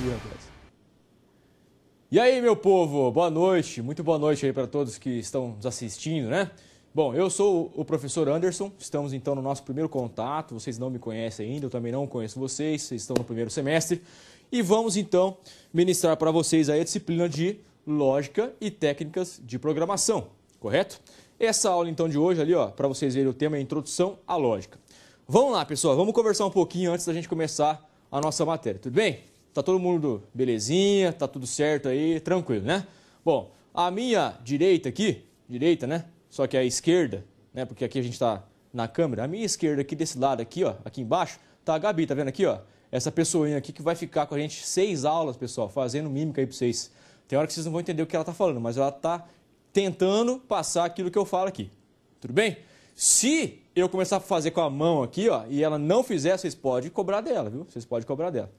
Ih, rapaz. E aí, meu povo, boa noite, muito boa noite aí para todos que estão nos assistindo, né? Bom, eu sou o professor Anderson, estamos então no nosso primeiro contato, vocês não me conhecem ainda, eu também não conheço vocês estão no primeiro semestre. E vamos então ministrar para vocês aí a disciplina de Lógica e Técnicas de Programação, correto? Essa aula então de hoje ali, ó, para vocês verem o tema é Introdução à Lógica. Vamos lá, pessoal, vamos conversar um pouquinho antes da gente começar a nossa matéria, tudo bem? Tá todo mundo belezinha, tá tudo certo aí, tranquilo, né? Bom, a minha direita aqui, direita, né? Só que a esquerda, né? Porque aqui a gente tá na câmera. A minha esquerda aqui desse lado aqui, ó, aqui embaixo, tá a Gabi, tá vendo aqui, ó? Essa pessoinha aqui que vai ficar com a gente 6 aulas, pessoal, fazendo mímica aí pra vocês. Tem hora que vocês não vão entender o que ela tá falando, mas ela tá tentando passar aquilo que eu falo aqui. Tudo bem? Se eu começar a fazer com a mão aqui, ó, e ela não fizer, vocês podem cobrar dela, viu? Vocês podem cobrar dela.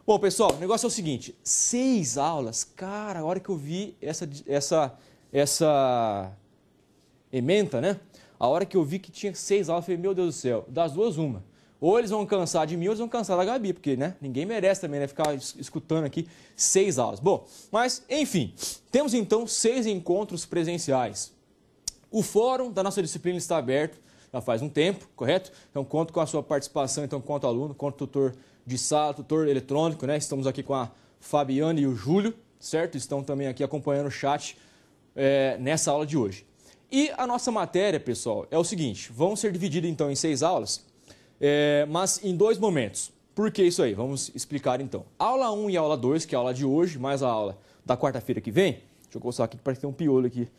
Bom, pessoal, o negócio é o seguinte, 6 aulas, cara, a hora que eu vi essa ementa, né? A hora que eu vi que tinha 6 aulas, eu falei, meu Deus do céu, das duas uma. Ou eles vão cansar de mim, ou eles vão cansar da Gabi, porque, né, ninguém merece também, né, ficar escutando aqui 6 aulas. Bom, mas, enfim, temos então 6 encontros presenciais. O fórum da nossa disciplina está aberto já faz um tempo, correto? Então, conto com a sua participação, então, quanto aluno, quanto tutor de sala, tutor eletrônico, né? Estamos aqui com a Fabiana e o Júlio, certo? Estão também aqui acompanhando o chat nessa aula de hoje. E a nossa matéria, pessoal, é o seguinte, vão ser divididas então em 6 aulas, mas em 2 momentos. Por que isso aí? Vamos explicar então. Aula 1 e aula 2, que é a aula de hoje, mais a aula da quarta-feira que vem, deixa eu coçar aqui que parece que tem um piolho aqui,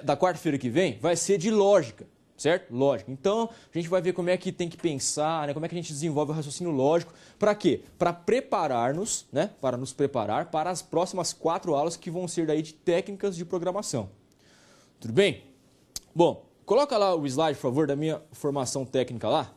da quarta-feira que vem, vai ser de lógica. Certo? Lógico. Então, a gente vai ver como é que tem que pensar, né? Como é que a gente desenvolve o raciocínio lógico. Para quê? Para preparar-nos, né? Para nos preparar para as próximas 4 aulas que vão ser daí de técnicas de programação. Tudo bem? Bom, coloca lá o slide, por favor, da minha formação técnica lá.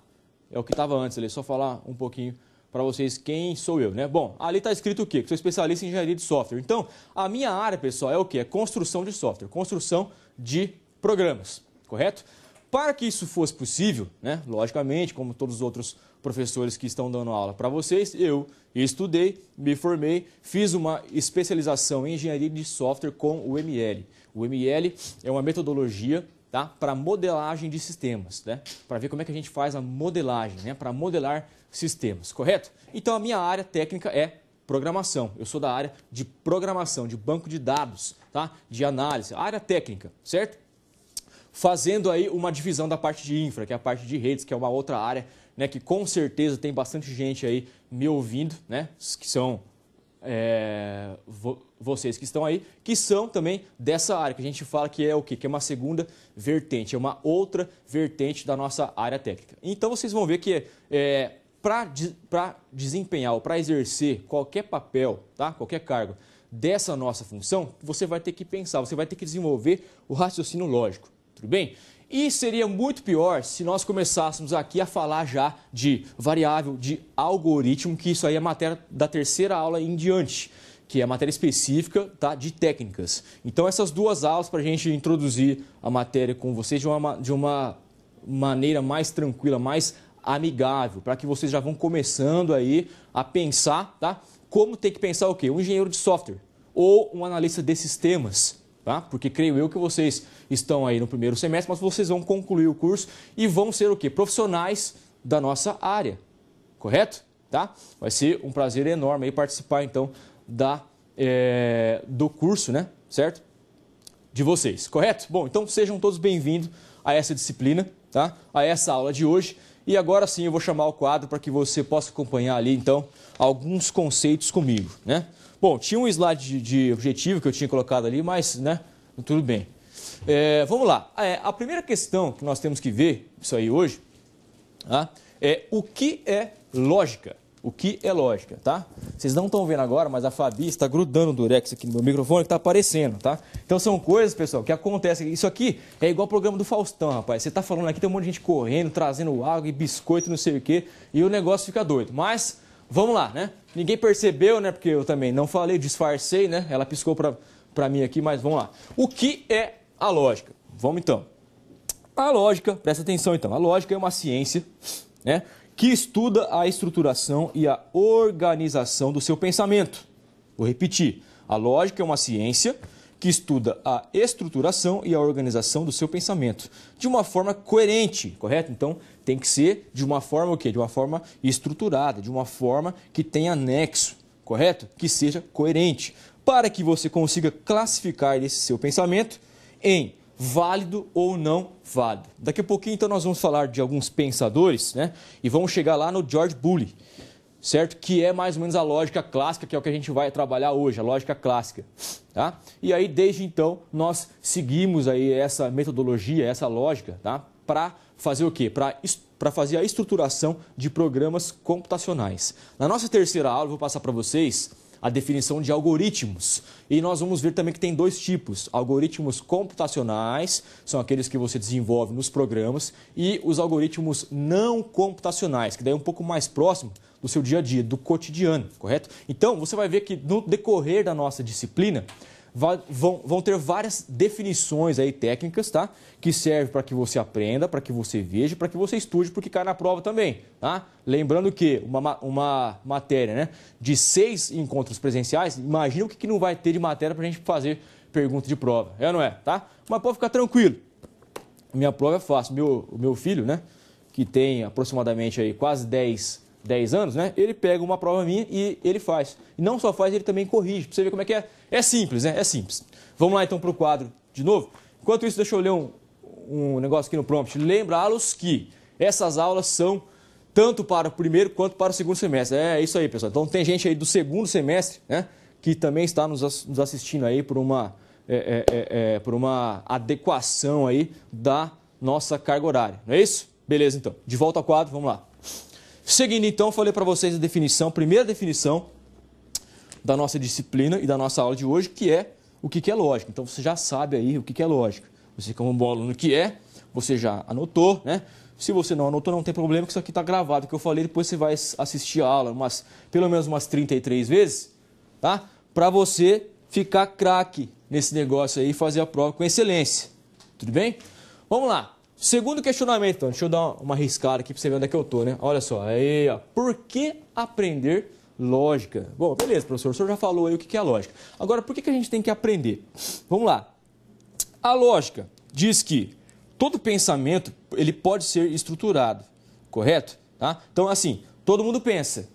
É o que estava antes ali, só falar um pouquinho para vocês quem sou eu, né? Bom, ali está escrito o quê? Que sou especialista em engenharia de software. Então, a minha área, pessoal, é o quê? É construção de software, construção de programas, correto? Para que isso fosse possível, né, logicamente, como todos os outros professores que estão dando aula para vocês, eu estudei, me formei, fiz uma especialização em engenharia de software com o ML. O ML é uma metodologia, tá, para modelagem de sistemas, né, para ver como é que a gente faz a modelagem, né, para modelar sistemas, correto? Então a minha área técnica é programação. Eu sou da área de programação, de banco de dados, tá, de análise, área técnica, certo? Fazendo aí uma divisão da parte de infra, que é a parte de redes, que é uma outra área, né, que com certeza tem bastante gente aí me ouvindo, né, que são vocês que estão aí, que são também dessa área, que a gente fala que é o quê? Que é uma segunda vertente, é uma outra vertente da nossa área técnica. Então vocês vão ver que para desempenhar ou para exercer qualquer papel, tá, qualquer cargo dessa nossa função, você vai ter que pensar, você vai ter que desenvolver o raciocínio lógico. Tudo bem? E seria muito pior se nós começássemos aqui a falar já de variável, de algoritmo, que isso aí é a matéria da terceira aula em diante, que é a matéria específica, tá, de técnicas. Então essas 2 aulas para a gente introduzir a matéria com vocês de uma maneira mais tranquila, mais amigável, para que vocês já vão começando aí a pensar, tá, como tem que pensar o quê? Um engenheiro de software ou um analista de sistemas. Tá? Porque creio eu que vocês estão aí no primeiro semestre, mas vocês vão concluir o curso e vão ser o quê? Profissionais da nossa área, correto? Tá? Vai ser um prazer enorme aí participar então do curso, né? Certo? De vocês, correto? Bom, então sejam todos bem-vindos a essa disciplina, tá? A essa aula de hoje. E agora sim eu vou chamar o quadro para que você possa acompanhar ali então alguns conceitos comigo, né? Bom, tinha um slide de objetivo que eu tinha colocado ali, mas, né, tudo bem. Vamos lá. A primeira questão que nós temos que ver, isso aí hoje, tá, é o que é lógica. O que é lógica, tá? Vocês não estão vendo agora, mas a Fabi está grudando o durex aqui no meu microfone que está aparecendo, tá? Então são coisas, pessoal, que acontecem. Isso aqui é igual o programa do Faustão, rapaz. Você está falando aqui, tem um monte de gente correndo, trazendo água e biscoito, não sei o quê, e o negócio fica doido. Mas vamos lá, né? Ninguém percebeu, né? Porque eu também não falei, disfarcei, né? Ela piscou para mim aqui, mas vamos lá. O que é a lógica? Vamos então. A lógica, presta atenção então, a lógica é uma ciência, né, que estuda a estruturação e a organização do seu pensamento. Vou repetir, a lógica é uma ciência que estuda a estruturação e a organização do seu pensamento de uma forma coerente, correto? Então, tem que ser de uma forma o quê? De uma forma estruturada, de uma forma que tenha nexo, correto? Que seja coerente, para que você consiga classificar esse seu pensamento em válido ou não válido. Daqui a pouquinho, então, nós vamos falar de alguns pensadores, né? E vamos chegar lá no George Bully, certo? Que é mais ou menos a lógica clássica, que é o que a gente vai trabalhar hoje, a lógica clássica, tá? E aí, desde então, nós seguimos aí essa metodologia, essa lógica, tá? Para fazer o quê? Para fazer a estruturação de programas computacionais. Na nossa terceira aula, eu vou passar para vocês a definição de algoritmos. E nós vamos ver também que tem dois tipos. Algoritmos computacionais, são aqueles que você desenvolve nos programas, e os algoritmos não computacionais, que daí é um pouco mais próximo do seu dia a dia, do cotidiano, correto? Então, você vai ver que no decorrer da nossa disciplina, vão ter várias definições aí técnicas, tá? Que servem para que você aprenda, para que você veja, para que você estude, porque cai na prova também, tá? Lembrando que uma matéria, né, de 6 encontros presenciais, imagina o que não vai ter de matéria para a gente fazer pergunta de prova, é ou não é, tá? Mas pode ficar tranquilo, minha prova é fácil. O meu filho, né, que tem aproximadamente aí quase 10 anos, né? Ele pega uma prova minha e ele faz. E não só faz, ele também corrige. Pra você ver como é que é. É simples, né? É simples. Vamos lá então para o quadro de novo. Enquanto isso, deixa eu ler um negócio aqui no prompt. Lembrá-los que essas aulas são tanto para o primeiro quanto para o segundo semestre. É isso aí, pessoal. Então tem gente aí do segundo semestre, né? Que também está nos assistindo aí por uma adequação aí da nossa carga horária. Não é isso? Beleza, então. De volta ao quadro, vamos lá. Seguindo, então, falei para vocês a definição, primeira definição da nossa disciplina e da nossa aula de hoje, que é o que é lógica. Então, você já sabe aí o que é lógica. Você, como bom aluno que é, você já anotou, né? Se você não anotou, não tem problema, que isso aqui está gravado, que eu falei, depois você vai assistir a aula pelo menos umas 33 vezes, tá? Para você ficar craque nesse negócio aí e fazer a prova com excelência. Tudo bem? Vamos lá. Segundo questionamento, então, deixa eu dar uma riscada aqui para você ver onde é que eu estou, né? Olha só, aí, ó, por que aprender lógica? Bom, beleza, professor, o senhor já falou aí o que é a lógica. Agora, por que a gente tem que aprender? Vamos lá. A lógica diz que todo pensamento ele pode ser estruturado, correto? Tá? Então, assim, todo mundo pensa,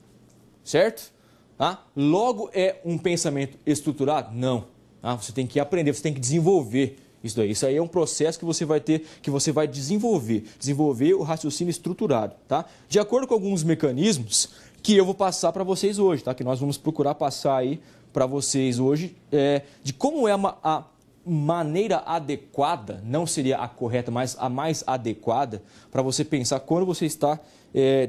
certo? Tá? Logo é um pensamento estruturado? Não. Tá? Você tem que aprender, você tem que desenvolver isso daí. Isso aí é um processo que você vai ter, que você vai desenvolver o raciocínio estruturado, tá? De acordo com alguns mecanismos que eu vou passar para vocês hoje, tá? Que nós vamos procurar passar aí para vocês hoje, de como é a maneira adequada, não seria a correta, mas a mais adequada para você pensar quando você está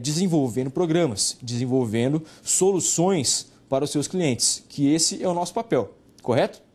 desenvolvendo programas, desenvolvendo soluções para os seus clientes, que esse é o nosso papel, correto?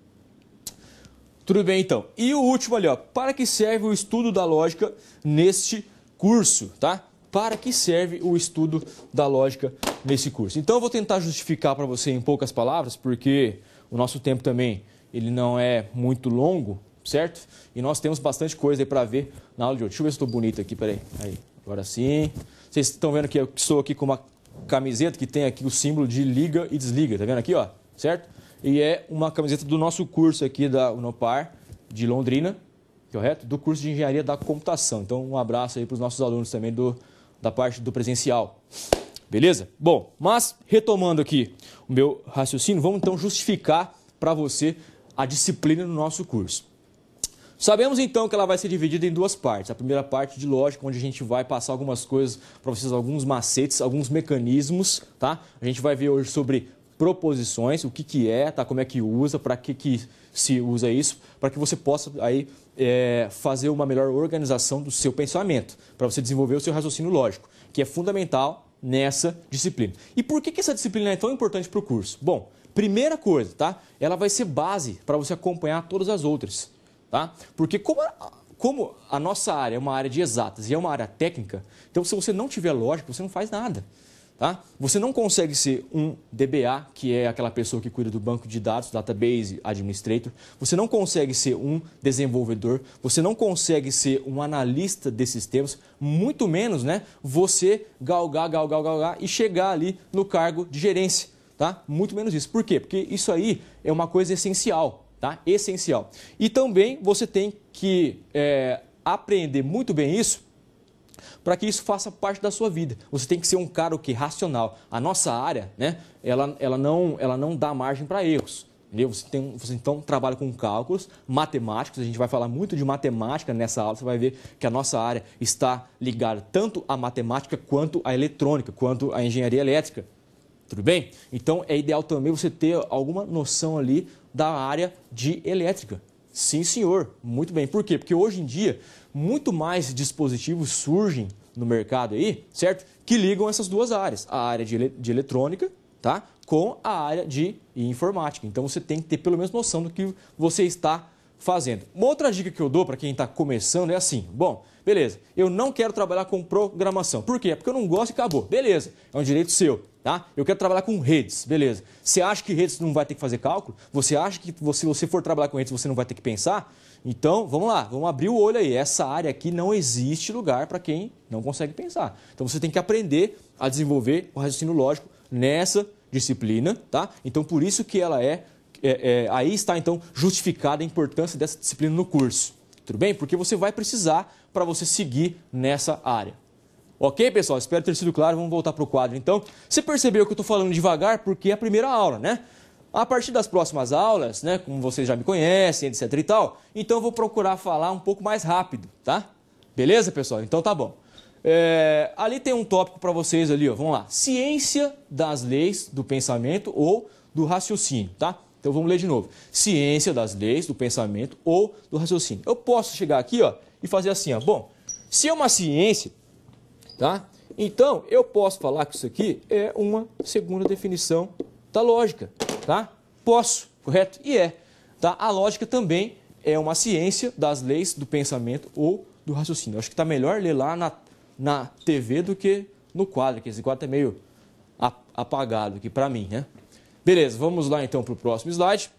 Tudo bem, então. E o último ali, ó, para que serve o estudo da lógica neste curso, tá? Para que serve o estudo da lógica nesse curso? Então, eu vou tentar justificar para você em poucas palavras, porque o nosso tempo também ele não é muito longo, certo? E nós temos bastante coisa aí para ver na aula de hoje. Deixa eu ver se estou bonito aqui, peraí. Aí, agora sim. Vocês estão vendo que eu estou aqui com uma camiseta que tem aqui o símbolo de liga e desliga, tá vendo aqui, ó? Certo? E é uma camiseta do nosso curso aqui da Unopar, de Londrina, correto? Do curso de Engenharia da Computação. Então, um abraço aí para os nossos alunos também da parte do presencial. Beleza? Bom, mas retomando aqui o meu raciocínio, vamos então justificar para você a disciplina no nosso curso. Sabemos então que ela vai ser dividida em duas partes. A primeira parte de lógica, onde a gente vai passar algumas coisas para vocês, alguns macetes, alguns mecanismos, tá? A gente vai ver hoje sobre proposições, o que é, tá? Como é que usa, para que se usa isso, para que você possa aí fazer uma melhor organização do seu pensamento, para você desenvolver o seu raciocínio lógico, que é fundamental nessa disciplina. E por que essa disciplina é tão importante para o curso? Bom, primeira coisa, tá? Ela vai ser base para você acompanhar todas as outras, tá? Porque como a nossa área é uma área de exatas e é uma área técnica, então se você não tiver lógica, você não faz nada. tá? Você não consegue ser um DBA, que é aquela pessoa que cuida do banco de dados, Database Administrator. Você não consegue ser um desenvolvedor. Você não consegue ser um analista de sistemas. Muito menos, né, você galgar e chegar ali no cargo de gerência, tá? Muito menos isso. Por quê? Porque isso aí é uma coisa essencial, tá? Essencial. E também você tem que aprender muito bem isso para que isso faça parte da sua vida. Você tem que ser um cara racional. A nossa área, né, ela não dá margem para erros. Entendeu? Você então trabalha com cálculos matemáticos, a gente vai falar muito de matemática nessa aula, você vai ver que a nossa área está ligada tanto à matemática quanto à eletrônica, quanto à engenharia elétrica. Tudo bem? Então é ideal também você ter alguma noção ali da área de elétrica. Sim, senhor. Muito bem. Por quê? Porque hoje em dia, muito mais dispositivos surgem no mercado aí, certo? Que ligam essas duas áreas. A área de eletrônica, tá? Com a área de informática. Então, você tem que ter pelo menos noção do que você está fazendo. Uma outra dica que eu dou para quem está começando é assim. Bom, beleza, eu não quero trabalhar com programação. Por quê? Porque eu não gosto e acabou. Beleza, é um direito seu. Tá? Eu quero trabalhar com redes, beleza. Você acha que redes não vai ter que fazer cálculo? Você acha que se você for trabalhar com redes você não vai ter que pensar? Então, vamos lá, vamos abrir o olho aí. Essa área aqui não existe lugar para quem não consegue pensar. Então, você tem que aprender a desenvolver o raciocínio lógico nessa disciplina, tá? Então, por isso que ela aí está, então, justificada a importância dessa disciplina no curso. Tudo bem? Porque você vai precisar para você seguir nessa área. Ok, pessoal? Espero ter sido claro. Vamos voltar para o quadro. Então, você percebeu que eu estou falando devagar porque é a primeira aula, né? A partir das próximas aulas, né, como vocês já me conhecem, etc e tal, então eu vou procurar falar um pouco mais rápido, tá? Beleza, pessoal? Então tá bom. Ali tem um tópico para vocês ali, ó. Vamos lá. Ciência das leis do pensamento ou do raciocínio, tá? Então vamos ler de novo. Ciência das leis do pensamento ou do raciocínio. Eu posso chegar aqui, ó, e fazer assim, ó. Bom, se é uma ciência, tá? Então, eu posso falar que isso aqui é uma segunda definição da lógica, tá? Posso, correto? E tá? A lógica também é uma ciência das leis do pensamento ou do raciocínio. Eu acho que está melhor ler lá na TV do que no quadro, que esse quadro está meio apagado aqui para mim, né? Beleza, vamos lá então para o próximo slide.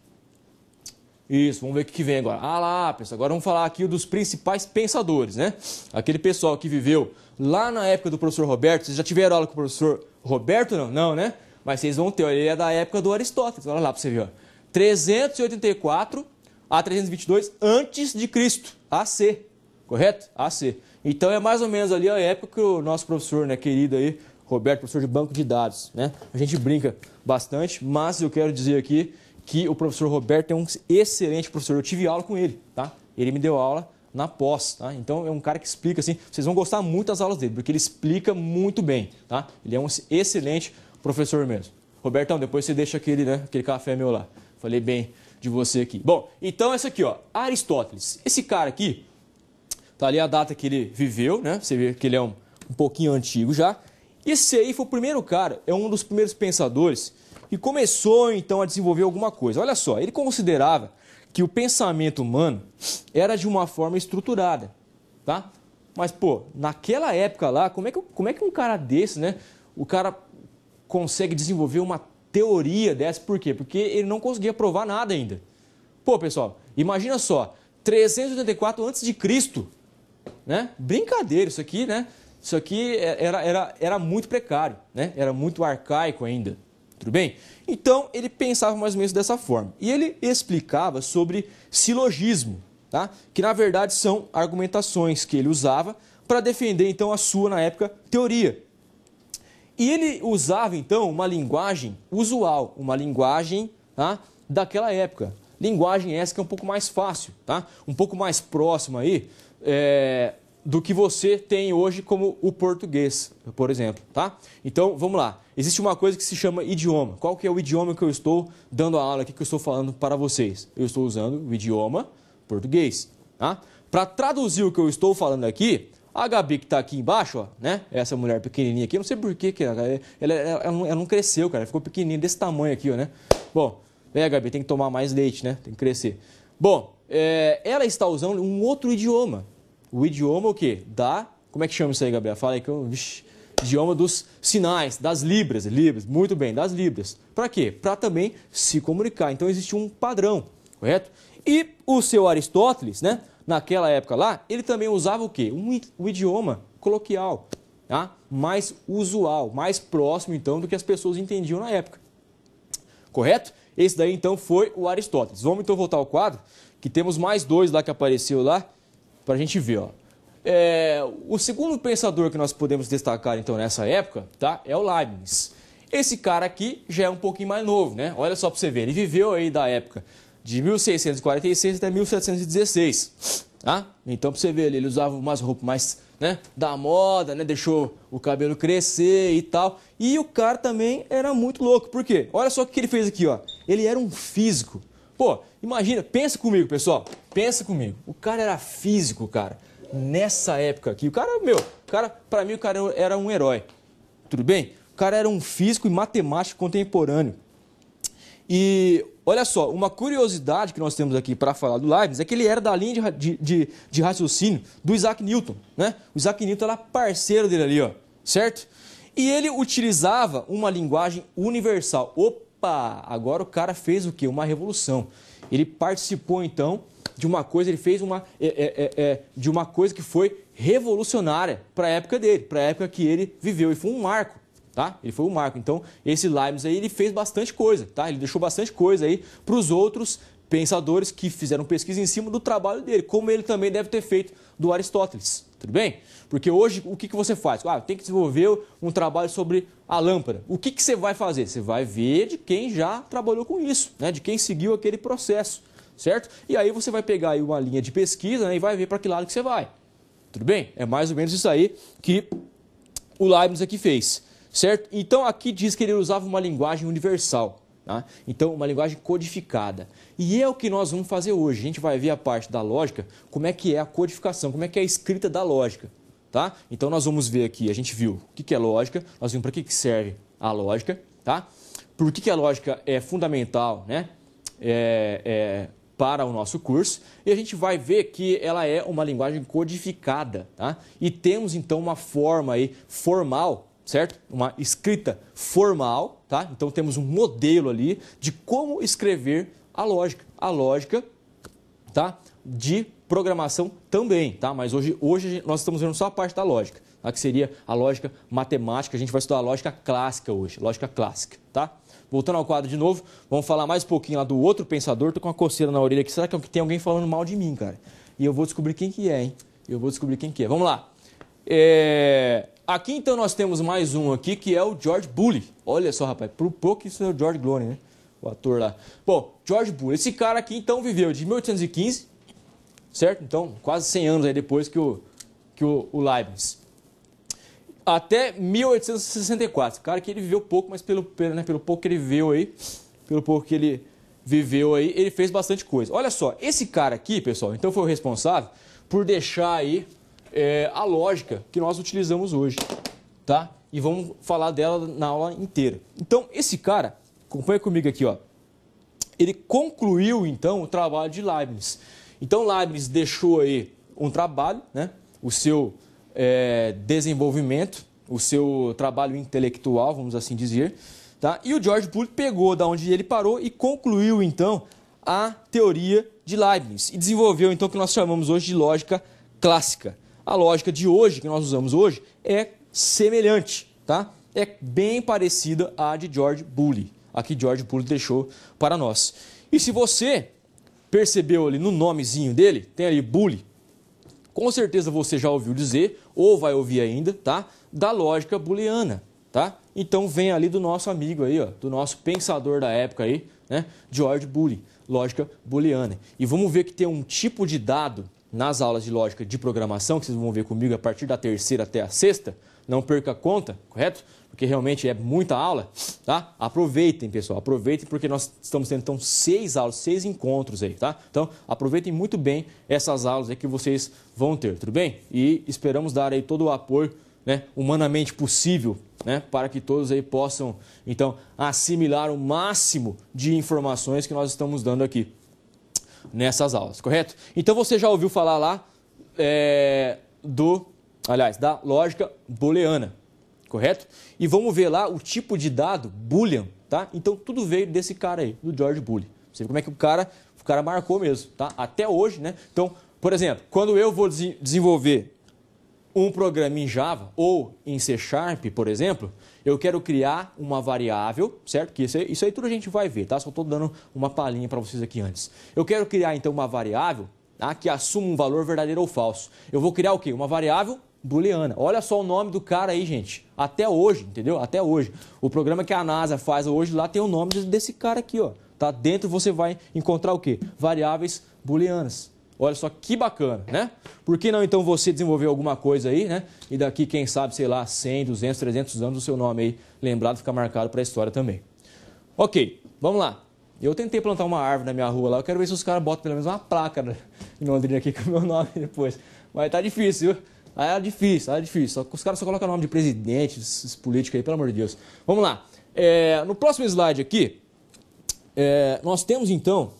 Isso, vamos ver o que vem agora. Ah lá, pessoal, agora vamos falar aqui dos principais pensadores, né? Aquele pessoal que viveu lá na época do professor Roberto. Vocês já tiveram aula com o professor Roberto? Não, não, né? Mas vocês vão ter, ele é da época do Aristóteles. Olha lá para você ver, ó. 384 a 322 antes de Cristo, AC, correto? AC. Então é mais ou menos ali a época que o nosso professor, né, querido aí, Roberto, professor de banco de dados, né? A gente brinca bastante, mas eu quero dizer aqui que o professor Roberto é um excelente professor. Eu tive aula com ele, tá? Ele me deu aula na pós, tá? Então é um cara que explica assim, vocês vão gostar muito das aulas dele, porque ele explica muito bem, tá? Ele é um excelente professor mesmo. Robertão, depois você deixa aquele café meu lá. Falei bem de você aqui. Bom, então essa aqui, ó, Aristóteles. Esse cara aqui, tá ali a data que ele viveu, né? Você vê que ele é um pouquinho antigo já. Esse aí foi o primeiro cara, é um dos primeiros pensadores que começou então a desenvolver alguma coisa. Olha só, ele considerava que o pensamento humano era de uma forma estruturada, tá? Mas, pô, naquela época lá, como é que um cara desse, né? O cara consegue desenvolver uma teoria dessa, por quê? Porque ele não conseguia provar nada ainda. Pô, pessoal, imagina só, 384 a.C., né? Brincadeira, isso aqui, né? Isso aqui era muito precário, né? Era muito arcaico ainda, tudo bem? Então, ele pensava mais ou menos dessa forma. E ele explicava sobre silogismo, tá? Que na verdade são argumentações que ele usava para defender então a sua, na época, teoria. E ele usava, então, uma linguagem usual, uma linguagem, tá, daquela época. Linguagem essa que é um pouco mais fácil, tá? Um pouco mais próxima aí do que você tem hoje como o português, por exemplo, tá? Então, vamos lá. Existe uma coisa que se chama idioma. Qual que é o idioma que eu estou dando a aula aqui, que eu estou falando para vocês? Eu estou usando o idioma português, tá? Para traduzir o que eu estou falando aqui, a Gabi, que está aqui embaixo, ó, né? Essa mulher pequenininha aqui, eu não sei por que ela não cresceu, cara. Ela ficou pequenininha desse tamanho aqui, ó, né? Bom, Gabi, tem que tomar mais leite, né? Tem que crescer. Bom, ela está usando um outro idioma. O idioma o quê? Como é que chama isso aí, Gabi? Fala aí que Idioma dos sinais, das libras, muito bem, das libras. Para quê? Para também se comunicar. Então existe um padrão, correto? E o seu Aristóteles, né, naquela época lá, ele também usava o quê? Um idioma coloquial, tá? Mais usual, mais próximo então do que as pessoas entendiam na época. Correto? Esse daí então foi o Aristóteles. Vamos então voltar ao quadro, que temos mais dois lá que apareceu lá, para a gente ver, ó. O segundo pensador que nós podemos destacar então nessa época, tá, é o Leibniz. Esse cara aqui já é um pouquinho mais novo, né? Olha só para você ver, ele viveu aí da época de 1646 até 1716, tá? Então para você ver, ele usava umas roupas mais, né, da moda, né? Deixou o cabelo crescer e tal. E o cara também era muito louco. Por quê? Olha só o que ele fez aqui, ó. Ele era um físico. Pô, imagina, pensa comigo, pessoal. Pensa comigo. O cara era físico, cara. Nessa época aqui, para mim o cara era um herói, tudo bem? O cara era um físico e matemático contemporâneo. E olha só, uma curiosidade que nós temos aqui para falar do Leibniz é que ele era da linha de raciocínio do Isaac Newton, né? O Isaac Newton era parceiro dele ali, ó, certo? E ele utilizava uma linguagem universal. Opa, agora o cara fez o quê? Uma revolução. Ele participou então de uma coisa, ele fez de uma coisa que foi revolucionária para a época dele, para a época que ele viveu, e foi um marco, tá? Ele foi um marco. Então, esse Leibniz aí, ele fez bastante coisa, tá? Ele deixou bastante coisa aí para os outros pensadores que fizeram pesquisa em cima do trabalho dele, como ele também deve ter feito do Aristóteles, tudo bem? Porque hoje, o que você faz? Tem que desenvolver um trabalho sobre a lâmpada. O que você vai fazer? Você vai ver de quem já trabalhou com isso, né? De quem seguiu aquele processo. Certo? E aí você vai pegar aí uma linha de pesquisa, né, e vai ver para que lado que você vai. Tudo bem? É mais ou menos isso aí que o Leibniz aqui fez. Certo? Então aqui diz que ele usava uma linguagem universal. Tá? Então uma linguagem codificada. E é o que nós vamos fazer hoje. A gente vai ver a parte da lógica, como é que é a codificação, como é que é a escrita da lógica. Tá? Então nós vamos ver aqui, a gente viu o que é lógica, nós vimos para que serve a lógica, tá? Por que a lógica é fundamental, né? Para o nosso curso, e a gente vai ver que ela é uma linguagem codificada, tá? E temos então uma forma aí formal, certo? Uma escrita formal, tá? Então temos um modelo ali de como escrever a lógica, tá? De programação também, tá? Mas hoje nós estamos vendo só a parte da lógica, tá? Que seria a lógica matemática. A gente vai estudar a lógica clássica hoje, lógica clássica, tá? Voltando ao quadro de novo, vamos falar mais um pouquinho lá do outro pensador. Tô com uma coceira na orelha aqui. Será que tem alguém falando mal de mim, cara? E eu vou descobrir quem que é, hein? Eu vou descobrir quem que é. Vamos lá. Aqui então nós temos mais um aqui, que é o George Bully. Olha só, rapaz, por pouco isso é o George Clooney, né? O ator lá. Bom, George Bully. Esse cara aqui então viveu de 1815, certo? Então, quase 100 anos aí depois que o Leibniz. Até 1864. Cara, que ele viveu pouco, mas pelo pouco que ele viveu aí, ele fez bastante coisa. Olha só, esse cara aqui, pessoal, então foi o responsável por deixar aí a lógica que nós utilizamos hoje, tá? E vamos falar dela na aula inteira. Então, esse cara, acompanha comigo aqui, ó. Ele concluiu, então, o trabalho de Leibniz. Então, Leibniz deixou aí um trabalho, né? O seu desenvolvimento, o seu trabalho intelectual, vamos assim dizer, tá? E o George Bully pegou da onde ele parou e concluiu então a teoria de Leibniz e desenvolveu então o que nós chamamos hoje de lógica clássica. A lógica de hoje, que nós usamos hoje, é semelhante, tá? É bem parecida à de George Bully, a que George Bully deixou para nós. E se você percebeu ali no nomezinho dele, tem ali Bully, com certeza você já ouviu dizer, ou vai ouvir ainda, tá? Da lógica booleana, tá? Então vem ali do nosso amigo aí, ó, do nosso pensador da época aí, né? George Bully, lógica booleana. E vamos ver que tem um tipo de dado nas aulas de lógica de programação, que vocês vão ver comigo a partir da 3ª até a 6ª, não perca a conta, correto? Porque realmente é muita aula, tá? Aproveitem, pessoal, aproveitem porque nós estamos tendo então 6 aulas, 6 encontros aí, tá? Então, aproveitem muito bem essas aulas aí que vocês vão ter, tudo bem? E esperamos dar aí todo o apoio, né, humanamente possível, né, para que todos aí possam, então, assimilar o máximo de informações que nós estamos dando aqui nessas aulas, correto? Então, você já ouviu falar lá da lógica booleana. correto? E vamos ver lá o tipo de dado boolean, tá? Então tudo veio desse cara aí, do George Boole. Você vê como é que o cara marcou mesmo, tá? Até hoje, né? Então, por exemplo, quando eu vou desenvolver um programa em Java ou em C Sharp, por exemplo, eu quero criar uma variável, certo? Que isso aí tudo a gente vai ver, tá? Só estou dando uma palhinha para vocês aqui antes. Eu quero criar, então, uma variável, tá? Que assuma um valor verdadeiro ou falso. Eu vou criar o quê? Uma variável booleana. Olha só o nome do cara aí, gente. Até hoje, entendeu? Até hoje. O programa que a NASA faz hoje lá tem o nome desse cara aqui, ó. Tá? Dentro você vai encontrar o quê? Variáveis booleanas. Olha só que bacana, né? Por que não então você desenvolver alguma coisa aí, né? E daqui, quem sabe, sei lá, 100, 200, 300 anos o seu nome aí lembrado, ficar marcado para a história também. Ok, vamos lá. Eu tentei plantar uma árvore na minha rua lá, eu quero ver se os caras botam pelo menos uma placa em Londrina aqui com o meu nome depois. Mas tá difícil, viu? Aí é difícil. Os caras só colocam o nome de presidente, esses políticos aí, pelo amor de Deus. Vamos lá. No próximo slide aqui, nós temos então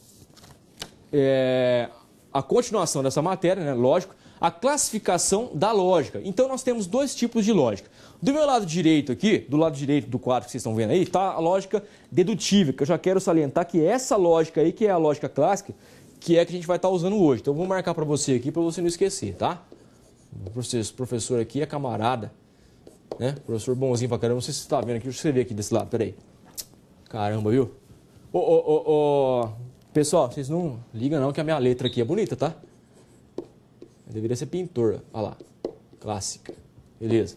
a continuação dessa matéria, né? Lógico, a classificação da lógica. Então nós temos dois tipos de lógica. Do meu lado direito aqui, do lado direito do quadro que vocês estão vendo aí, está a lógica dedutiva, que eu já quero salientar que essa lógica aí, que é a lógica clássica, que é a que a gente vai estar usando hoje. Então eu vou marcar para você aqui, para você não esquecer, tá? O professor aqui é camarada, né? Professor bonzinho pra caramba, não sei se você está vendo aqui, deixa eu escrever aqui desse lado, peraí. Caramba, viu? Pessoal, vocês não ligam não que a minha letra aqui é bonita, tá? Eu deveria ser pintor, olha lá, clássica, beleza.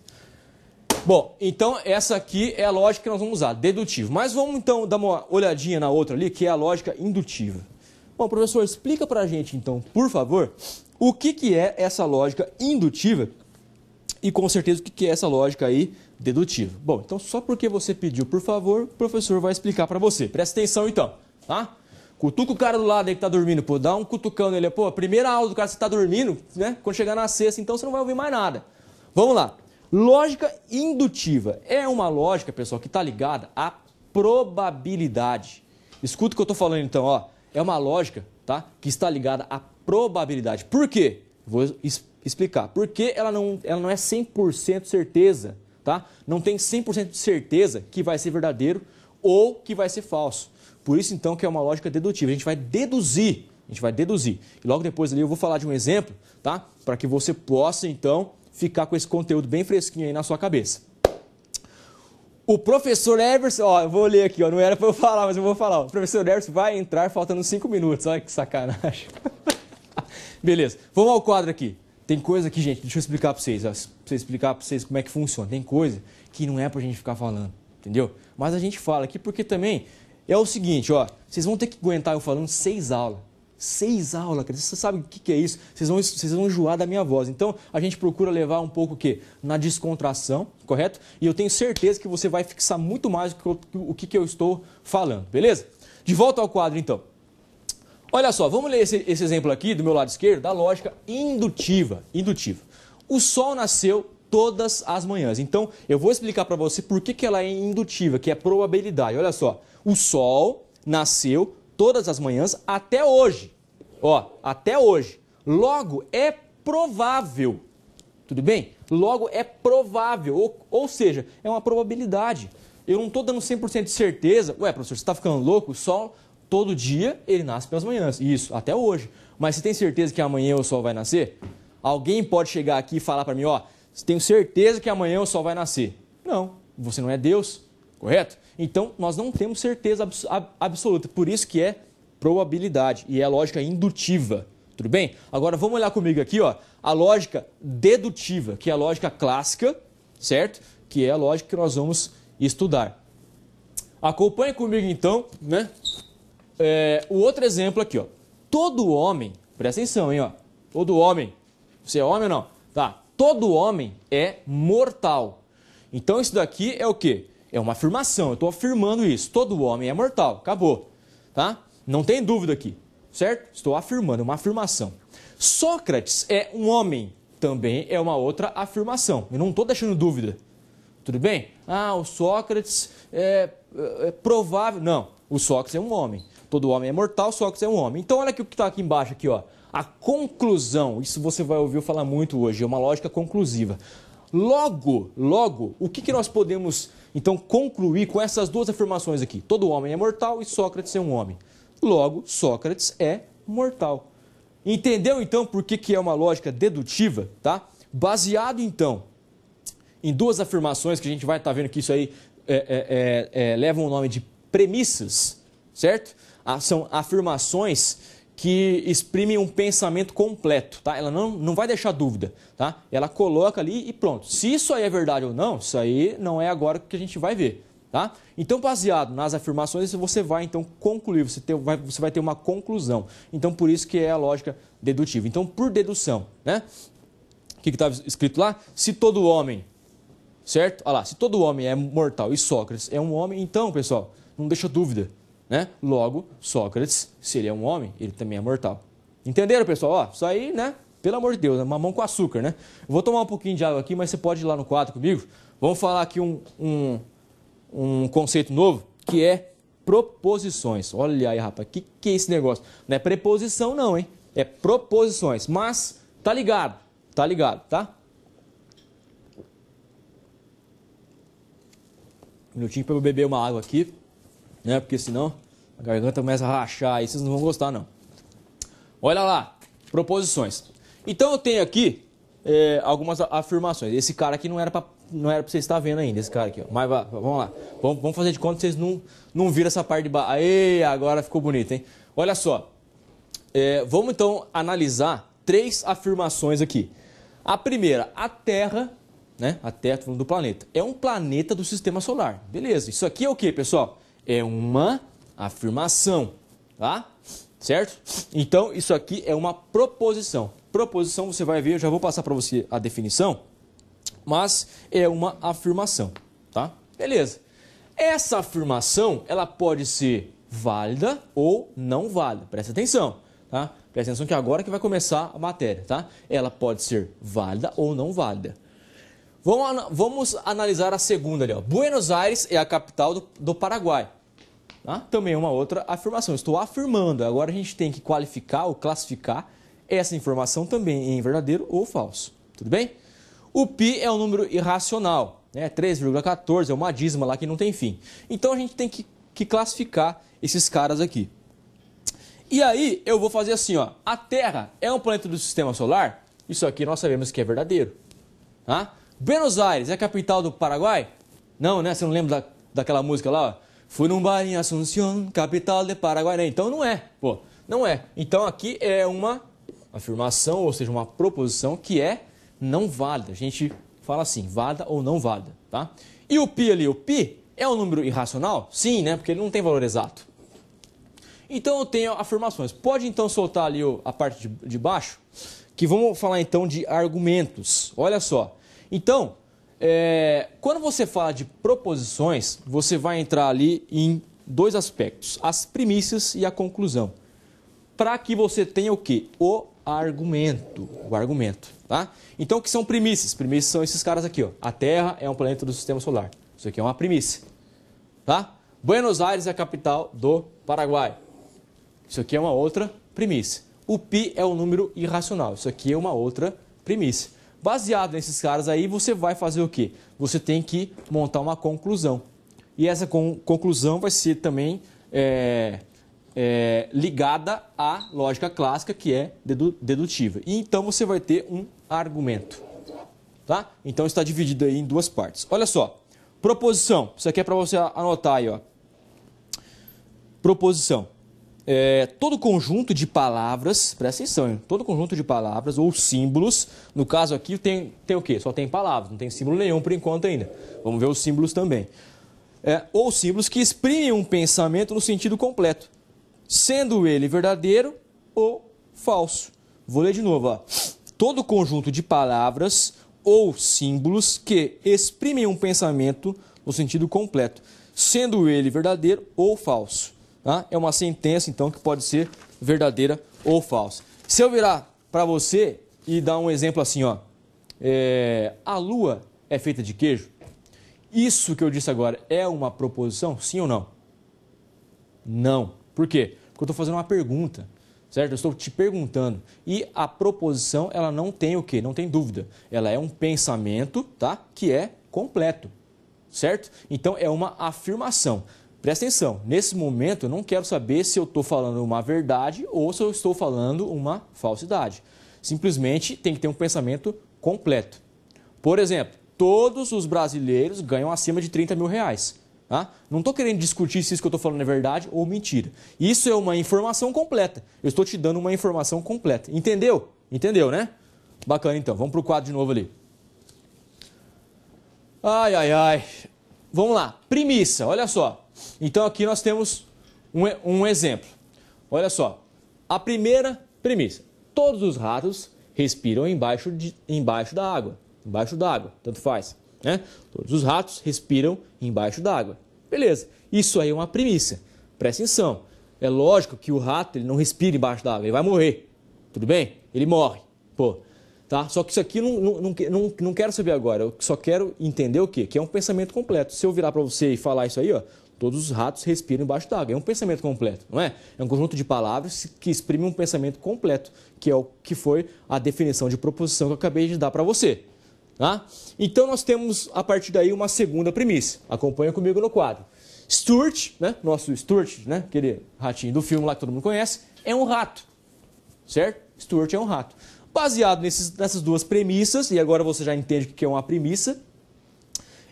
Bom, então essa aqui é a lógica que nós vamos usar, dedutivo. Mas vamos então dar uma olhadinha na outra ali, que é a lógica indutiva. Bom, professor, explica pra gente então, por favor, o que é essa lógica indutiva e com certeza o que é essa lógica aí dedutiva. Bom, então só porque você pediu, por favor, o professor vai explicar para você. Presta atenção então, tá? Cutuca o cara do lado aí que tá dormindo, pô, dá um cutucão nele, pô, a primeira aula do cara você tá dormindo, né? Quando chegar na sexta, então você não vai ouvir mais nada. Vamos lá. Lógica indutiva é uma lógica, pessoal, que está ligada à probabilidade. Escuta o que eu estou falando então, ó. É uma lógica, tá, que está ligada à probabilidade. Por quê? Vou explicar. Porque ela não é 100% certeza, tá? Não tem 100% de certeza que vai ser verdadeiro ou que vai ser falso. Por isso, então, que é uma lógica dedutiva. A gente vai deduzir. E logo depois ali eu vou falar de um exemplo, tá? Para que você possa, então, ficar com esse conteúdo bem fresquinho aí na sua cabeça. O professor Everson, ó, eu vou ler aqui, ó, não era para eu falar, mas eu vou falar. O professor Everson vai entrar faltando 5 minutos, olha que sacanagem. Beleza, vamos ao quadro aqui. Tem coisa aqui, gente, deixa eu explicar para vocês, ó, explicar para vocês como é que funciona. Tem coisa que não é para a gente ficar falando, entendeu? Mas a gente fala aqui porque também é o seguinte, ó, vocês vão ter que aguentar eu falando 6 aulas. 6 aulas, cara. Você sabe o que é isso? Vocês vão enjoar da minha voz. Então, a gente procura levar um pouco o quê? Na descontração, correto? E eu tenho certeza que você vai fixar muito mais o que eu estou falando, beleza? De volta ao quadro, então. Olha só, vamos ler esse exemplo aqui do meu lado esquerdo, da lógica indutiva. O sol nasceu todas as manhãs. Então, eu vou explicar para você por que ela é indutiva, que é probabilidade. Olha só, o sol nasceu todas as manhãs até hoje. Ó, até hoje. Logo, é provável. Tudo bem? Logo, é provável. Ou seja, é uma probabilidade. Eu não estou dando 100% de certeza. Ué, professor, você está ficando louco? O sol, todo dia, ele nasce pelas manhãs. Isso, até hoje. Mas você tem certeza que amanhã o sol vai nascer? Alguém pode chegar aqui e falar para mim, ó, tenho certeza que amanhã o sol vai nascer. Não, você não é Deus, correto? Então, nós não temos certeza absoluta. Por isso que é probabilidade e é a lógica indutiva. Tudo bem? Agora, vamos olhar comigo aqui, ó, a lógica dedutiva, que é a lógica clássica, certo? Que é a lógica que nós vamos estudar. Acompanhe comigo, então, né? O outro exemplo aqui, ó. Todo homem, presta atenção, hein, ó. Todo homem, você é homem ou não? Tá. Todo homem é mortal. Então, isso daqui é o quê? É uma afirmação, eu estou afirmando isso. Todo homem é mortal, acabou. Tá? Não tem dúvida aqui, certo? Estou afirmando, é uma afirmação. Sócrates é um homem, também é uma outra afirmação. Eu não estou deixando dúvida. Tudo bem? Ah, o Sócrates é provável. Não, o Sócrates é um homem. Todo homem é mortal, Sócrates é um homem. Então, olha aqui o que está aqui embaixo, aqui, ó. A conclusão, isso você vai ouvir eu falar muito hoje, é uma lógica conclusiva. Logo, o que nós podemos, então, concluir com essas duas afirmações aqui? Todo homem é mortal e Sócrates é um homem. Logo, Sócrates é mortal. Entendeu, então, por que é uma lógica dedutiva? Tá? Baseado, então, em duas afirmações, que a gente vai estar vendo que isso aí leva o nome de premissas, certo? São afirmações que exprimem um pensamento completo, tá? Ela não vai deixar dúvida, tá? Ela coloca ali e pronto. Se isso aí é verdade ou não, isso aí não é agora que a gente vai ver, tá? Então, baseado nas afirmações, você vai então concluir, você vai ter uma conclusão. Então, por isso que é a lógica dedutiva. Então, por dedução, né? O que estava escrito lá? Se todo homem, certo? Olha lá, se todo homem é mortal e Sócrates é um homem, então, pessoal, não deixa dúvida. Né? Logo, Sócrates, se ele é um homem, ele também é mortal. Entenderam, pessoal? Ó, isso aí, né? Pelo amor de Deus, é mamão com açúcar, né? Eu vou tomar um pouquinho de água aqui, mas você pode ir lá no quadro comigo. Vamos falar aqui um conceito novo, que é proposições. Olha aí, rapaz, que é esse negócio? Não é preposição não, hein? É proposições, mas tá ligado, tá? Um minutinho para eu beber uma água aqui. Né? Porque senão a garganta começa a rachar e vocês não vão gostar não. Olha lá, proposições. Então eu tenho aqui algumas afirmações. Esse cara aqui não era para você estar vendo ainda, esse cara aqui. Ó. Mas vamos lá, vamos fazer de conta que vocês não viram essa parte de baixo. Aê, agora ficou bonito, hein? Olha só, vamos então analisar 3 afirmações aqui. A primeira, a Terra, né? A Terra, tô falando do planeta, é um planeta do Sistema Solar. Beleza, isso aqui é o que, pessoal? É uma afirmação, tá? Certo? Então, isso aqui é uma proposição. Proposição, você vai ver, eu já vou passar para você a definição, mas é uma afirmação, tá? Beleza. Essa afirmação, ela pode ser válida ou não válida. Presta atenção, tá? Presta atenção que agora que vai começar a matéria, tá? Ela pode ser válida ou não válida. Vamos analisar a segunda ali, ó. Buenos Aires é a capital do Paraguai. Tá? Também é uma outra afirmação. Estou afirmando. Agora a gente tem que qualificar ou classificar essa informação também em verdadeiro ou falso. Tudo bem? O π é um número irracional. Né? 3,14 é uma dízima lá que não tem fim. Então a gente tem que classificar esses caras aqui. E aí eu vou fazer assim, ó. A Terra é um planeta do Sistema Solar? Isso aqui nós sabemos que é verdadeiro. Tá? Buenos Aires é a capital do Paraguai? Não, né? Você não lembra daquela música lá? Ó? Fui num bar em Asunción, capital do Paraguai. Né? Então não é, pô. Não é. Então aqui é uma afirmação, ou seja, uma proposição que é não válida. A gente fala assim, válida ou não válida, tá? E o π ali, o π é um número irracional? Sim, né? Porque ele não tem valor exato. Então eu tenho afirmações. Pode então soltar ali a parte de baixo, que vamos falar então de argumentos. Olha só. Então, quando você fala de proposições, você vai entrar ali em 2 aspectos, as premissas e a conclusão. Para que você tenha o quê? O argumento, tá? Então, o que são premissas? Premissas são esses caras aqui, ó. A Terra é um planeta do Sistema Solar. Isso aqui é uma premissa, tá? Buenos Aires é a capital do Paraguai. Isso aqui é uma outra premissa. O π é um número irracional. Isso aqui é uma outra premissa. Baseado nesses caras aí, você vai fazer o quê? Você tem que montar uma conclusão. E essa conclusão vai ser também ligada à lógica clássica, que é dedutiva. E então você vai ter um argumento. Tá? Então está dividido aí em 2 partes. Olha só. Proposição. Isso aqui é para você anotar aí, ó. Proposição. Todo conjunto de palavras, presta atenção, hein? Todo conjunto de palavras ou símbolos, no caso aqui tem o quê? Só tem palavras, não tem símbolo nenhum por enquanto ainda. Vamos ver os símbolos também. Ou símbolos que exprimem um pensamento no sentido completo, sendo ele verdadeiro ou falso. Vou ler de novo, ó. Todo conjunto de palavras ou símbolos que exprimem um pensamento no sentido completo, sendo ele verdadeiro ou falso. Tá? É uma sentença, então, que pode ser verdadeira ou falsa. Se eu virar para você e dar um exemplo assim, ó, a Lua é feita de queijo? Isso que eu disse agora é uma proposição, sim ou não? Não. Por quê? Porque eu estou fazendo uma pergunta. certo? Eu estou te perguntando. E a proposição, ela não tem o quê? Não tem dúvida. Ela é um pensamento, tá? Que é completo, certo? Então, é uma afirmação. Presta atenção, nesse momento eu não quero saber se eu estou falando uma verdade ou se eu estou falando uma falsidade. Simplesmente tem que ter um pensamento completo. Por exemplo, todos os brasileiros ganham acima de 30 mil reais. Tá? Não estou querendo discutir se isso que eu estou falando é verdade ou mentira. Isso é uma informação completa. Eu estou te dando uma informação completa. Entendeu? Entendeu, né? Bacana, então. Vamos para o quadro de novo ali. Ai, ai, ai. Vamos lá. Premissa, olha só. Então aqui nós temos um exemplo. Olha só. A primeira premissa. Todos os ratos respiram embaixo da água. Embaixo d'água, tanto faz. Né? Todos os ratos respiram embaixo d'água. Beleza. Isso aí é uma premissa. Presta atenção. É lógico que o rato ele não respira embaixo d'água. Ele vai morrer. Tudo bem? Ele morre. Pô. Tá? Só que isso aqui não quero saber agora. Eu só quero entender o quê? Que é um pensamento completo. Se eu virar para você e falar isso aí, ó, todos os ratos respiram embaixo d'água. É um pensamento completo, não é? É um conjunto de palavras que exprime um pensamento completo, que é o que foi a definição de proposição que eu acabei de dar para você. Tá? Então nós temos a partir daí uma segunda premissa. Acompanha comigo no quadro. Stuart, né? Nosso Stuart, né? Aquele ratinho do filme lá que todo mundo conhece, é um rato, certo? Stuart é um rato. Baseado nessas duas premissas, e agora você já entende o que é uma premissa,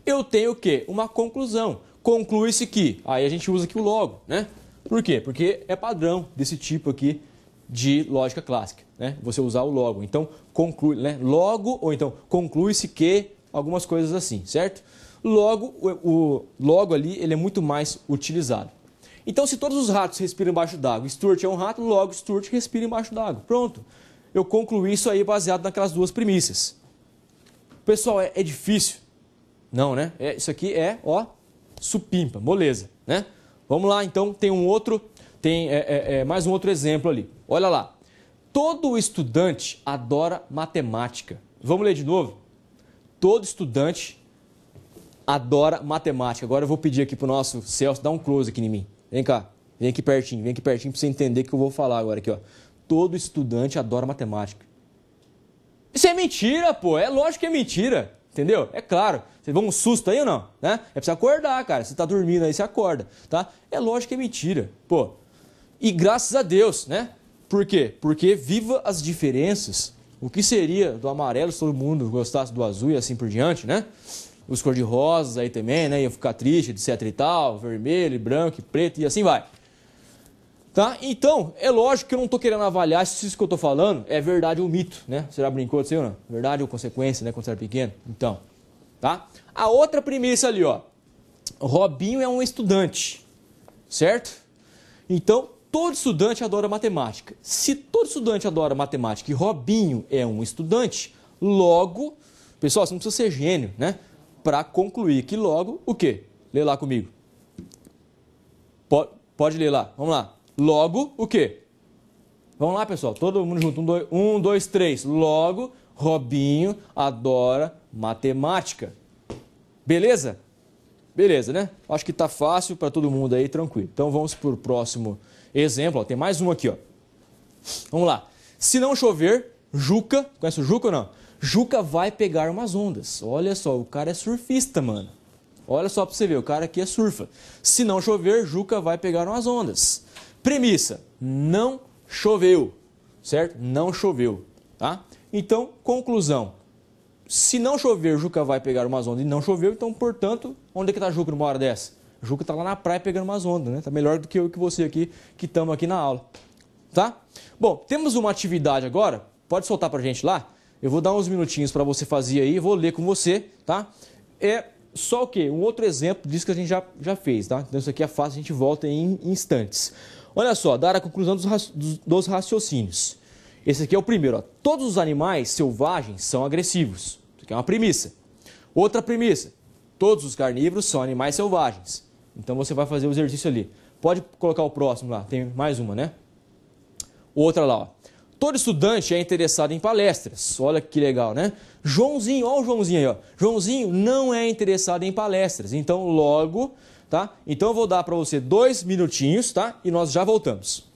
eu tenho o quê? Uma conclusão. Conclui-se que, aí a gente usa aqui o logo, né? Por quê? Porque é padrão desse tipo aqui de lógica clássica, né? Você usar o logo. Então, conclui, né? Logo, ou então, conclui-se que, algumas coisas assim, certo? Logo, o logo ali, ele é muito mais utilizado. Então, se todos os ratos respiram embaixo d'água, Stuart é um rato, logo Stuart respira embaixo d'água. Pronto. Eu concluí isso aí baseado naquelas duas premissas. Pessoal, é difícil? Não, né? Isso aqui é, ó, supimpa, moleza, né? Vamos lá, então, tem mais um outro exemplo ali. Olha lá. Todo estudante adora matemática. Vamos ler de novo? Todo estudante adora matemática. Agora eu vou pedir aqui para o nosso Celso dar um close aqui em mim. Vem cá, vem aqui pertinho para você entender o que eu vou falar agora aqui, ó. Todo estudante adora matemática. Isso é mentira, pô. É lógico que é mentira. Entendeu? É claro. Você levou um susto aí ou não? Né? É pra você acordar, cara. Você tá dormindo aí, você acorda. Tá? É lógico que é mentira. Pô. E graças a Deus, né? Por quê? Porque viva as diferenças. O que seria do amarelo se todo mundo gostasse do azul e assim por diante, né? Os cor-de-rosas aí também, né? Ia ficar triste, etc e tal. Vermelho, branco, preto e assim vai. Tá? Então, é lógico que eu não estou querendo avaliar se isso que eu estou falando é verdade ou mito, né? Você já brincou disso aí ou não? Verdade ou consequência, né? Quando você era pequeno. Então, tá? A outra premissa ali, ó. Robinho é um estudante, certo? Então, todo estudante adora matemática. Se todo estudante adora matemática e Robinho é um estudante, logo, pessoal, você não precisa ser gênio, né? Para concluir que logo, o quê? Lê lá comigo. Pode ler lá, vamos lá. Logo, o quê? Vamos lá, pessoal, todo mundo junto. 1, 2, 3. Logo, Robinho adora matemática. Beleza? Beleza, né? Acho que tá fácil para todo mundo aí, tranquilo. Então vamos para o próximo exemplo. Ó, tem mais um aqui, ó. Vamos lá. Se não chover, Juca... Conhece o Juca ou não? Juca vai pegar umas ondas. Olha só, o cara é surfista, mano. Olha só para você ver, o cara aqui é surfa. Se não chover, Juca vai pegar umas ondas. Premissa, não choveu, certo? Não choveu, tá? Então, conclusão. Se não chover, Juca vai pegar umas ondas e não choveu, então, portanto, onde é que tá Juca numa hora dessa? Juca tá lá na praia pegando umas ondas, né? Tá melhor do que eu e que você aqui, que estamos aqui na aula, tá? Bom, temos uma atividade agora, pode soltar pra gente lá? Eu vou dar uns minutinhos para você fazer aí, vou ler com você, tá? Só o quê? Um outro exemplo disso que a gente já fez, tá? Então isso aqui é fácil, a gente volta em instantes. Olha só, dar a conclusão dos raciocínios. Esse aqui é o primeiro, ó. Todos os animais selvagens são agressivos. Isso aqui é uma premissa. Outra premissa. Todos os carnívoros são animais selvagens. Então você vai fazer o exercício ali. Pode colocar o próximo lá, tem mais uma, né? Outra lá, ó. Todo estudante é interessado em palestras. Olha que legal, né? Joãozinho, olha o Joãozinho aí, ó. Joãozinho não é interessado em palestras. Então, logo, tá? Então, eu vou dar para você 2 minutinhos, tá? E nós já voltamos.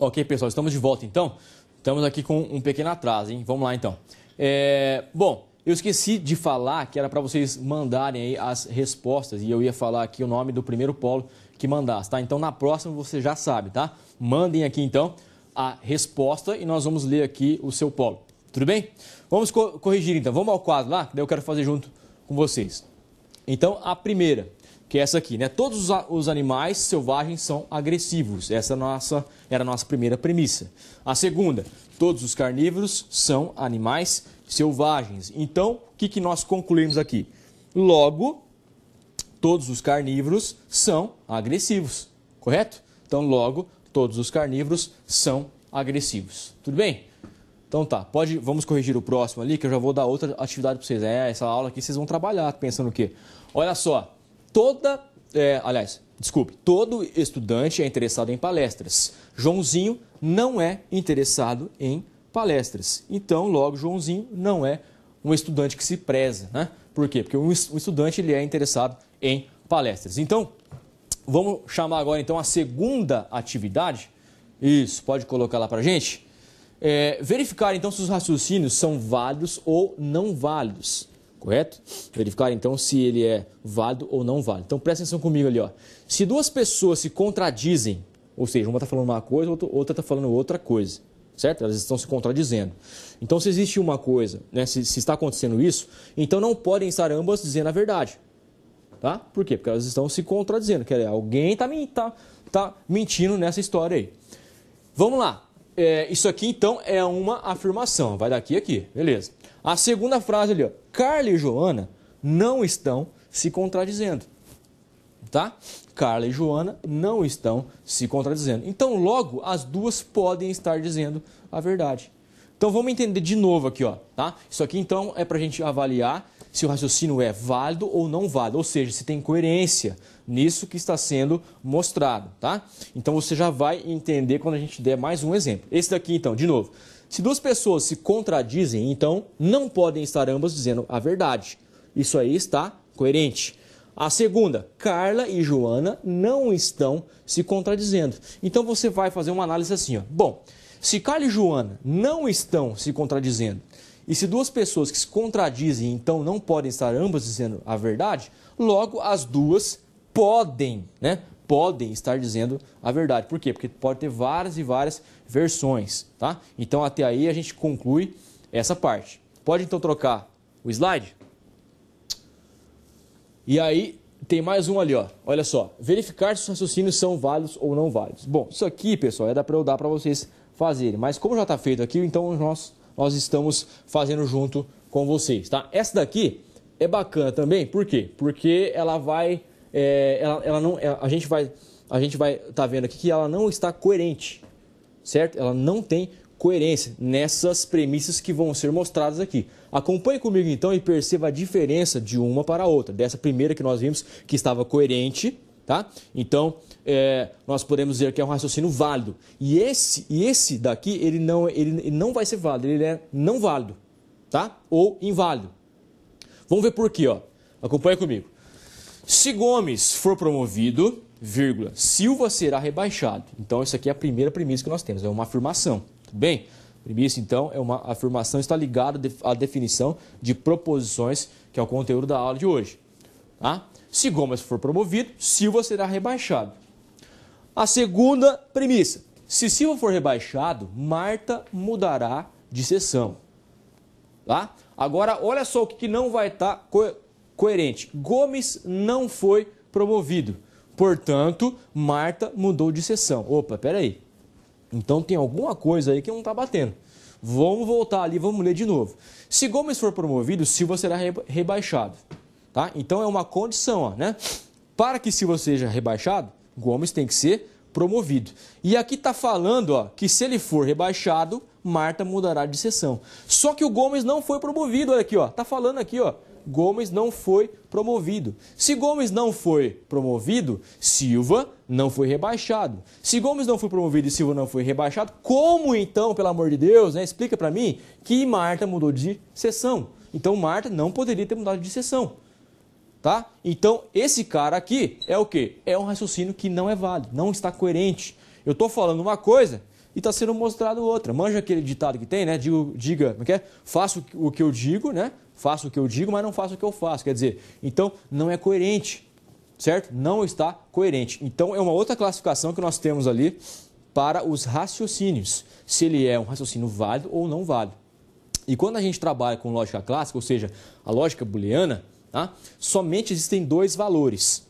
Ok, pessoal, estamos de volta então. Estamos aqui com um pequeno atraso, hein? Vamos lá então. Bom, eu esqueci de falar que era para vocês mandarem aí as respostas e eu ia falar aqui o nome do primeiro polo que mandasse, tá? Então na próxima você já sabe, tá? Mandem aqui então a resposta e nós vamos ler aqui o seu polo. Tudo bem? Vamos corrigir então. Vamos ao quadro lá, que daí eu quero fazer junto com vocês. Então a primeira, que é essa aqui, né? Todos os animais selvagens são agressivos. Essa era a nossa primeira premissa. A segunda, todos os carnívoros são animais selvagens. Então, o que nós concluímos aqui? Logo, todos os carnívoros são agressivos, correto? Então, logo, todos os carnívoros são agressivos. Tudo bem? Então tá, vamos corrigir o próximo ali, que eu já vou dar outra atividade para vocês. Essa aula aqui vocês vão trabalhar pensando o quê? Olha só, todo estudante é interessado em palestras. Joãozinho não é interessado em palestras. Então, logo, Joãozinho não é um estudante que se preza, né? Por quê? Porque um estudante ele é interessado em palestras. Então, vamos chamar agora então a segunda atividade. Isso, pode colocar lá para a gente. Verificar então se os raciocínios são válidos ou não válidos. Correto? Verificar então se ele é válido ou não válido. Então presta atenção comigo ali, ó. Se duas pessoas se contradizem, ou seja, uma está falando uma coisa, outra está falando outra coisa, certo? Elas estão se contradizendo. Então se existe uma coisa, né, se está acontecendo isso, então não podem estar ambas dizendo a verdade. Tá? Por quê? Porque elas estão se contradizendo. Quer dizer, alguém tá mentindo nessa história aí. Vamos lá. Isso aqui então é uma afirmação. Vai daqui a aqui. Beleza. A segunda frase ali, ó. Carla e Joana não estão se contradizendo. Tá? Carla e Joana não estão se contradizendo. Então, logo, as duas podem estar dizendo a verdade. Então, vamos entender de novo aqui, ó. Tá? Isso aqui, então, é para a gente avaliar se o raciocínio é válido ou não válido. Ou seja, se tem coerência nisso que está sendo mostrado. Tá? Então, você já vai entender quando a gente der mais um exemplo. Esse daqui, então, de novo. Se duas pessoas se contradizem, então, não podem estar ambas dizendo a verdade. Isso aí está coerente. A segunda, Carla e Joana não estão se contradizendo. Então você vai fazer uma análise assim, ó. Bom, se Carla e Joana não estão se contradizendo, e se duas pessoas que se contradizem, então não podem estar ambas dizendo a verdade, logo as duas podem, né? Podem estar dizendo a verdade. Por quê? Porque pode ter várias e várias versões, tá? Então até aí a gente conclui essa parte. Pode então trocar o slide? E aí, tem mais um ali, ó. Olha só. Verificar se os raciocínios são válidos ou não válidos. Bom, isso aqui, pessoal, para eu dar para vocês fazerem. Mas como já está feito aqui, então nós estamos fazendo junto com vocês, tá? Essa daqui é bacana também. Por quê? Porque ela vai... a gente vai tá vendo aqui que ela não está coerente, certo? Ela não tem coerência nessas premissas que vão ser mostradas aqui. Acompanhe comigo então e perceba a diferença de uma para a outra. Dessa primeira que nós vimos que estava coerente, tá? Então, nós podemos dizer que é um raciocínio válido. E esse daqui, ele não vai ser válido, ele é não válido, tá? Ou inválido. Vamos ver por quê, ó. Acompanhe comigo. Se Gomes for promovido, vírgula, Silva será rebaixado. Então, isso aqui é a primeira premissa que nós temos, é uma afirmação. Bem, premissa, então, é uma afirmação, está ligada à definição de proposições, que é o conteúdo da aula de hoje. Tá? Se Gomes for promovido, Silva será rebaixado. A segunda premissa, se Silva for rebaixado, Marta mudará de seção. Tá? Agora, olha só o que não vai estar coerente. Gomes não foi promovido, portanto, Marta mudou de seção. Opa, peraí. Então tem alguma coisa aí que não está batendo. Vamos voltar ali, vamos ler de novo. Se Gomes for promovido, Silva será rebaixado. Tá? Então é uma condição, ó, né? Para que Silva seja rebaixado, Gomes tem que ser promovido. E aqui está falando, ó, que se ele for rebaixado, Marta mudará de seção. Só que o Gomes não foi promovido, olha aqui, ó. Está falando aqui, ó. Gomes não foi promovido. Se Gomes não foi promovido, Silva não foi rebaixado. Se Gomes não foi promovido e Silva não foi rebaixado, como então, pelo amor de Deus, né? Explica para mim que Marta mudou de seção. Então Marta não poderia ter mudado de seção. Tá? Então esse cara aqui é o quê? É um raciocínio que não é válido, não está coerente. Eu estou falando uma coisa e está sendo mostrado outra. Manja aquele ditado que tem, né? Diga, como é que é? Faço o que eu digo, né? Faço o que eu digo, mas não faço o que eu faço. Quer dizer, então não é coerente, certo? Não está coerente. Então é uma outra classificação que nós temos ali para os raciocínios, se ele é um raciocínio válido ou não válido. E quando a gente trabalha com lógica clássica, ou seja, a lógica booleana, tá? Somente existem dois valores,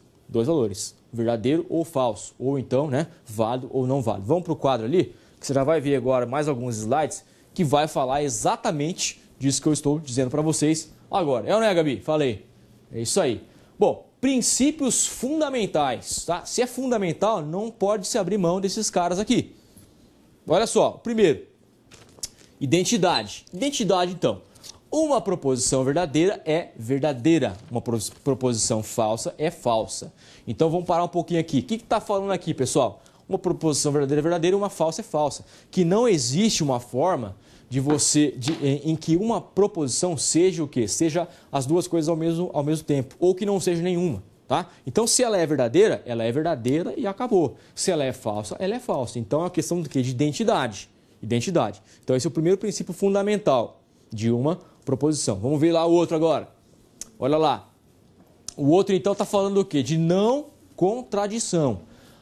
verdadeiro ou falso, ou então, né, válido ou não válido. Vamos para o quadro ali, que você já vai ver agora mais alguns slides, que vai falar exatamente disso que eu estou dizendo para vocês agora. É ou não é, Gabi? Falei. É isso aí. Bom, princípios fundamentais, tá? Se é fundamental, não pode se abrir mão desses caras aqui. Olha só, primeiro, identidade. Identidade, então. Uma proposição verdadeira é verdadeira. Uma proposição falsa é falsa. Então vamos parar um pouquinho aqui. O que está falando aqui, pessoal? Uma proposição verdadeira é verdadeira, uma falsa é falsa. Que não existe uma forma de em que uma proposição seja o quê? Seja as duas coisas ao mesmo tempo. Ou que não seja nenhuma. Tá? Então, se ela é verdadeira e acabou. Se ela é falsa, ela é falsa. Então, é uma questão do quê? De identidade. Identidade. Então, esse é o primeiro princípio fundamental de uma proposição. Vamos ver lá o outro agora. Olha lá. O outro, então, está falando do quê? De não contradição.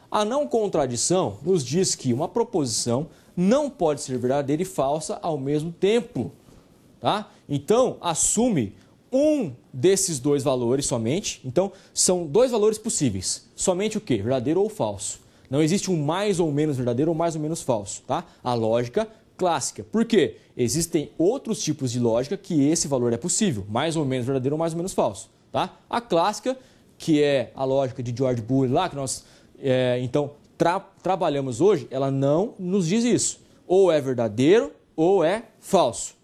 A não contradição nos diz que uma proposição não pode ser verdadeira e falsa ao mesmo tempo. Tá? Então, assume um desses dois valores somente. Então, são dois valores possíveis. Somente o quê? Verdadeiro ou falso. Não existe um mais ou menos verdadeiro ou mais ou menos falso. Tá? A lógica clássica. Por quê? Existem outros tipos de lógica que esse valor é possível. Mais ou menos verdadeiro ou mais ou menos falso. Tá? A clássica, que é a lógica de George Boole lá, que nós trabalhamos hoje, ela não nos diz isso. Ou é verdadeiro ou é falso.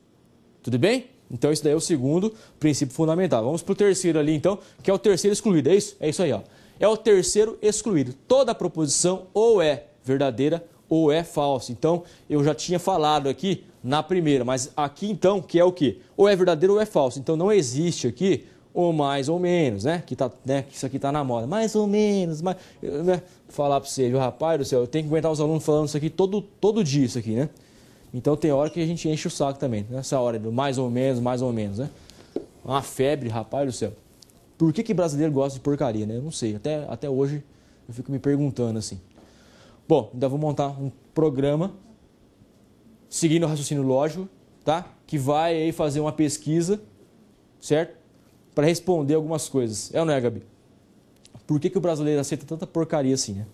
Tudo bem? Então, esse daí é o segundo princípio fundamental. Vamos para o terceiro ali, então, que é o terceiro excluído. É isso? É isso aí, ó. É o terceiro excluído. Toda proposição ou é verdadeira ou é falsa. Então, eu já tinha falado aqui na primeira, mas aqui, então, que é o quê? Ou é verdadeiro ou é falso. Então, não existe aqui ou mais ou menos, né? Que isso aqui está na moda. Mais ou menos, mais... Né? Falar para você, viu, rapaz do céu, eu tenho que aguentar os alunos falando isso aqui todo dia, isso aqui, né? Então tem hora que a gente enche o saco também, nessa hora do mais ou menos, né? Uma febre, rapaz do céu. Por que brasileiro gosta de porcaria, né? Eu não sei, até hoje eu fico me perguntando assim. Bom, ainda vou montar um programa seguindo o raciocínio lógico, tá? Que vai aí fazer uma pesquisa, certo? Para responder algumas coisas. É ou não é, Gabi? Por que o brasileiro aceita tanta porcaria assim, né?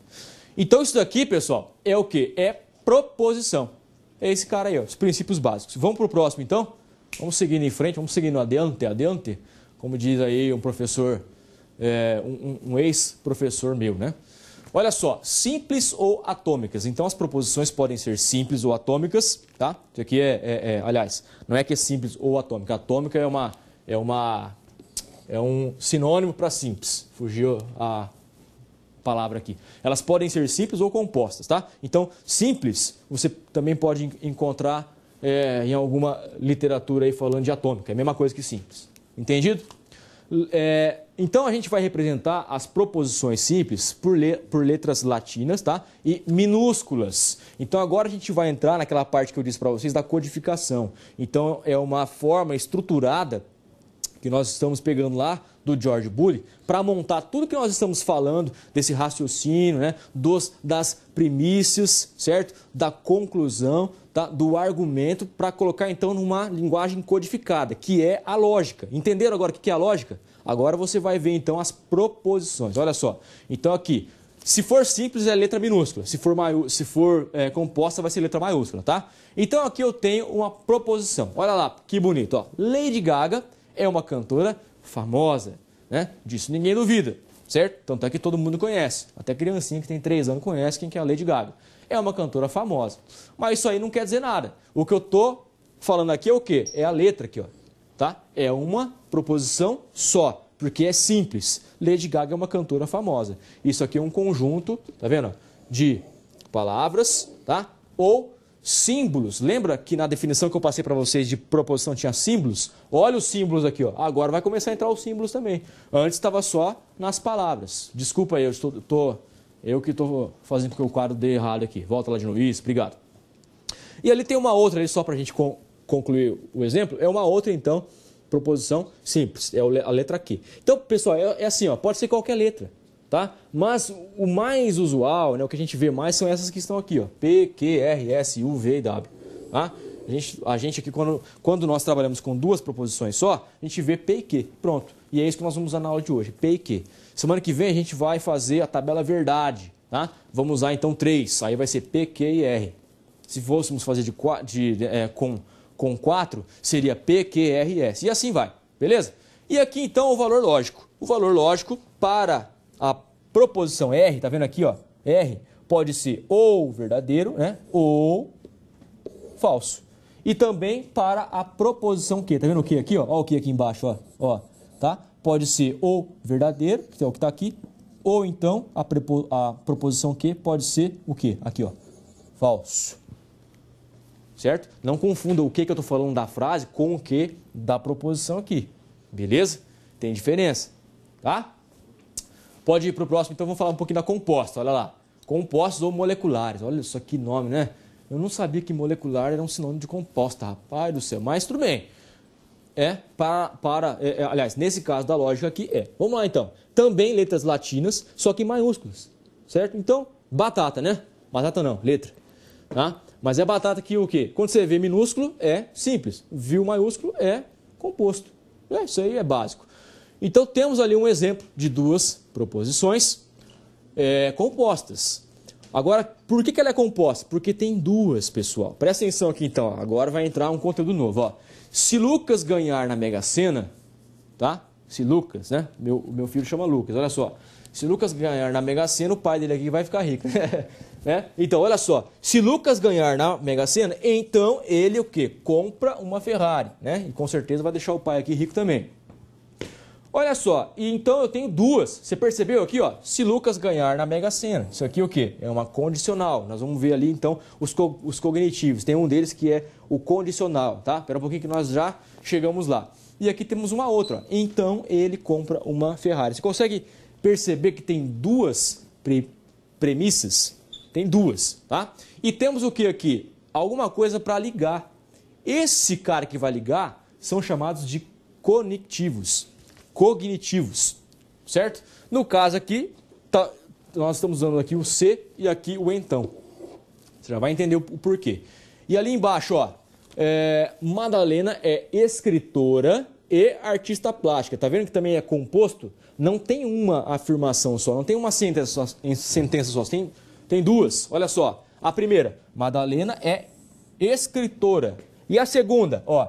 Então isso daqui, pessoal, é o quê? É proposição. É esse cara aí, ó, os princípios básicos. Vamos para o próximo, então? Vamos seguindo em frente, vamos seguindo adiante, como diz aí um professor, um ex-professor meu, né? Olha só, simples ou atômicas. Então, as proposições podem ser simples ou atômicas, tá? Isso aqui aliás, não é que é simples ou atômica. Atômica é um sinônimo para simples. Fugiu a palavra aqui. Elas podem ser simples ou compostas, tá? Então, simples, você também pode encontrar em alguma literatura aí falando de atômica. É a mesma coisa que simples. Entendido? Então, a gente vai representar as proposições simples por letras latinas, tá? E minúsculas. Então, agora a gente vai entrar naquela parte que eu disse para vocês da codificação. Então, é uma forma estruturada que nós estamos pegando lá do George Boole para montar tudo que nós estamos falando desse raciocínio, né, das primícias, certo? Da conclusão, tá? Do argumento, para colocar então numa linguagem codificada, que é a lógica. Entenderam agora o que é a lógica? Agora você vai ver então as proposições. Olha só. Então aqui, se for simples é letra minúscula, se for composta vai ser letra maiúscula, tá? Então aqui eu tenho uma proposição. Olha lá, que bonito, ó. Lady Gaga é uma cantora famosa, né? Disso ninguém duvida, certo? Tanto é que todo mundo conhece. Até criancinha que tem 3 anos conhece quem que é a Lady Gaga. É uma cantora famosa. Mas isso aí não quer dizer nada. O que eu estou falando aqui é o quê? É a letra aqui, ó. Tá? É uma proposição só, porque é simples. Lady Gaga é uma cantora famosa. Isso aqui é um conjunto, tá vendo? De palavras, tá? Ou símbolos. Lembra que na definição que eu passei para vocês de proposição tinha símbolos? Olha os símbolos aqui, ó. Agora vai começar a entrar os símbolos também. Antes estava só nas palavras. Desculpa aí, eu que estou fazendo porque o quadro deu errado aqui. Volta lá de novo. Isso, obrigado. E ali tem uma outra, ali, só para a gente concluir o exemplo, é uma outra, então, proposição simples, é a letra Q. Então, pessoal, é assim, ó, pode ser qualquer letra, tá? Mas o mais usual, né, o que a gente vê mais são essas que estão aqui, ó, P, Q, R, S, U, V e W, tá? A gente aqui, quando nós trabalhamos com duas proposições só, a gente vê P e Q, pronto. E é isso que nós vamos usar na aula de hoje, P e Q. Semana que vem a gente vai fazer a tabela verdade, tá? Vamos usar então 3, aí vai ser P, Q e R. Se fôssemos fazer com 4, seria P, Q, R e S. E assim vai, beleza? E aqui então o valor lógico. O valor lógico para a proposição R, tá vendo aqui, ó? R pode ser ou verdadeiro, né? Ou falso. E também para a proposição Q, tá vendo o Q aqui, ó? Ó o Q aqui embaixo, ó, tá? Pode ser ou verdadeiro, que é o que está aqui, ou então a proposição Q pode ser o quê? Aqui, ó, falso. Certo? Não confunda o que eu estou falando da frase com o que da proposição aqui. Beleza? Tem diferença, tá? Pode ir para o próximo, então vamos falar um pouquinho da composta, olha lá. Compostos ou moleculares, olha só que nome, né? Eu não sabia que molecular era um sinônimo de composta, rapaz do céu, mas tudo bem. Aliás, nesse caso da lógica aqui Vamos lá então. Também letras latinas, só que maiúsculas, certo? Então, batata, né? Batata não, letra, tá? Mas é batata que o quê? Quando você vê minúsculo, é simples. Viu maiúsculo, é composto. Isso aí é básico. Então, temos ali um exemplo de duas proposições compostas. Agora, por que ela é composta? Porque tem duas, pessoal. Presta atenção aqui, então. Agora vai entrar um conteúdo novo. Ó. Se Lucas ganhar na Mega Sena, tá? Se Lucas, né? Meu filho chama Lucas, olha só. Se Lucas ganhar na Mega Sena, o pai dele aqui vai ficar rico. Né? Então, olha só. Se Lucas ganhar na Mega Sena, então ele o quê? Compra uma Ferrari, né? E com certeza vai deixar o pai aqui rico também. Olha só, e então eu tenho duas. Você percebeu aqui, ó? Se Lucas ganhar na Mega Sena. Isso aqui é o quê? É uma condicional. Nós vamos ver ali, então, os cognitivos. Tem um deles que é o condicional, tá? Espera um pouquinho que nós já chegamos lá. E aqui temos uma outra, ó. Então, ele compra uma Ferrari. Você consegue perceber que tem duas premissas? Tem duas, tá? E temos o que aqui? Alguma coisa para ligar. Esse cara que vai ligar são chamados de cognitivos, certo? No caso aqui, nós estamos usando aqui o se e aqui o então. Você já vai entender o porquê. E ali embaixo, ó, Madalena é escritora e artista plástica. Tá vendo que também é composto? Não tem uma afirmação só, não tem uma sentença só, tem duas. Olha só, a primeira, Madalena é escritora. E a segunda, ó,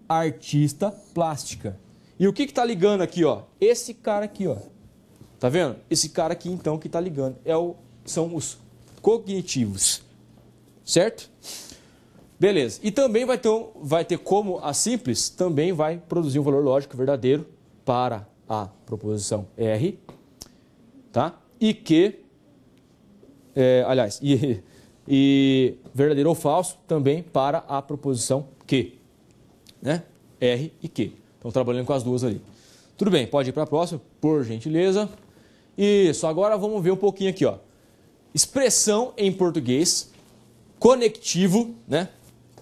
artista plástica. E o que está ligando aqui, ó? Esse cara aqui, ó. Tá vendo? Esse cara aqui, então, que está ligando. São os cognitivos. Certo? Beleza. E também vai ter como a simples, também vai produzir um valor lógico verdadeiro para a proposição R. Tá? E que, e verdadeiro ou falso também para a proposição Q. Né? R e Q. Estão trabalhando com as duas ali. Tudo bem, pode ir para a próxima, por gentileza. Isso, agora vamos ver um pouquinho aqui, ó. Expressão em português, conectivo, né?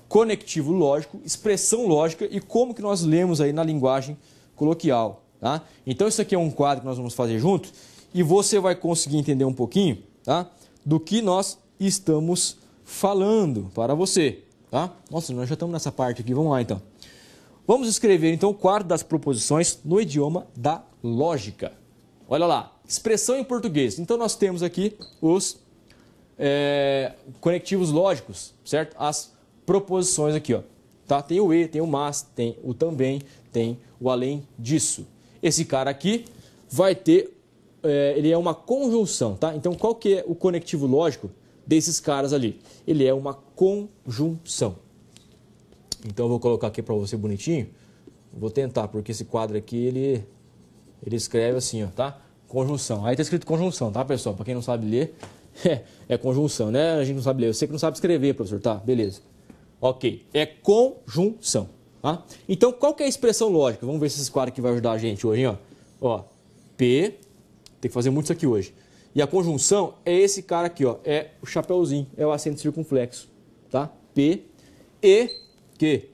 Conectivo lógico, expressão lógica e como que nós lemos aí na linguagem coloquial, tá? Então isso aqui é um quadro que nós vamos fazer junto e você vai conseguir entender um pouquinho, tá? Do que nós estamos falando para você, tá? Nossa, nós já estamos nessa parte aqui, vamos lá então. Vamos escrever, então, o quadro das proposições no idioma da lógica. Olha lá, expressão em português. Então, nós temos aqui os conectivos lógicos, certo? As proposições aqui, ó. Tá? Tem o e, tem o mas, tem o também, tem o além disso. Esse cara aqui vai ter, ele é uma conjunção, tá? Então, qual que é o conectivo lógico desses caras ali? Ele é uma conjunção. Então eu vou colocar aqui para você bonitinho. Vou tentar, porque esse quadro aqui, ele escreve assim, ó, tá? Conjunção. Aí tá escrito conjunção, tá, pessoal? Para quem não sabe ler, é conjunção, né? A gente não sabe ler. Eu sei que não sabe escrever, professor, tá? Beleza. Ok. É conjunção, tá? Então, qual que é a expressão lógica? Vamos ver se esse quadro aqui vai ajudar a gente hoje, hein, ó. P, tem que fazer muito isso aqui hoje. E a conjunção é esse cara aqui, ó. É o chapeuzinho, é o acento circunflexo, tá? P e Q.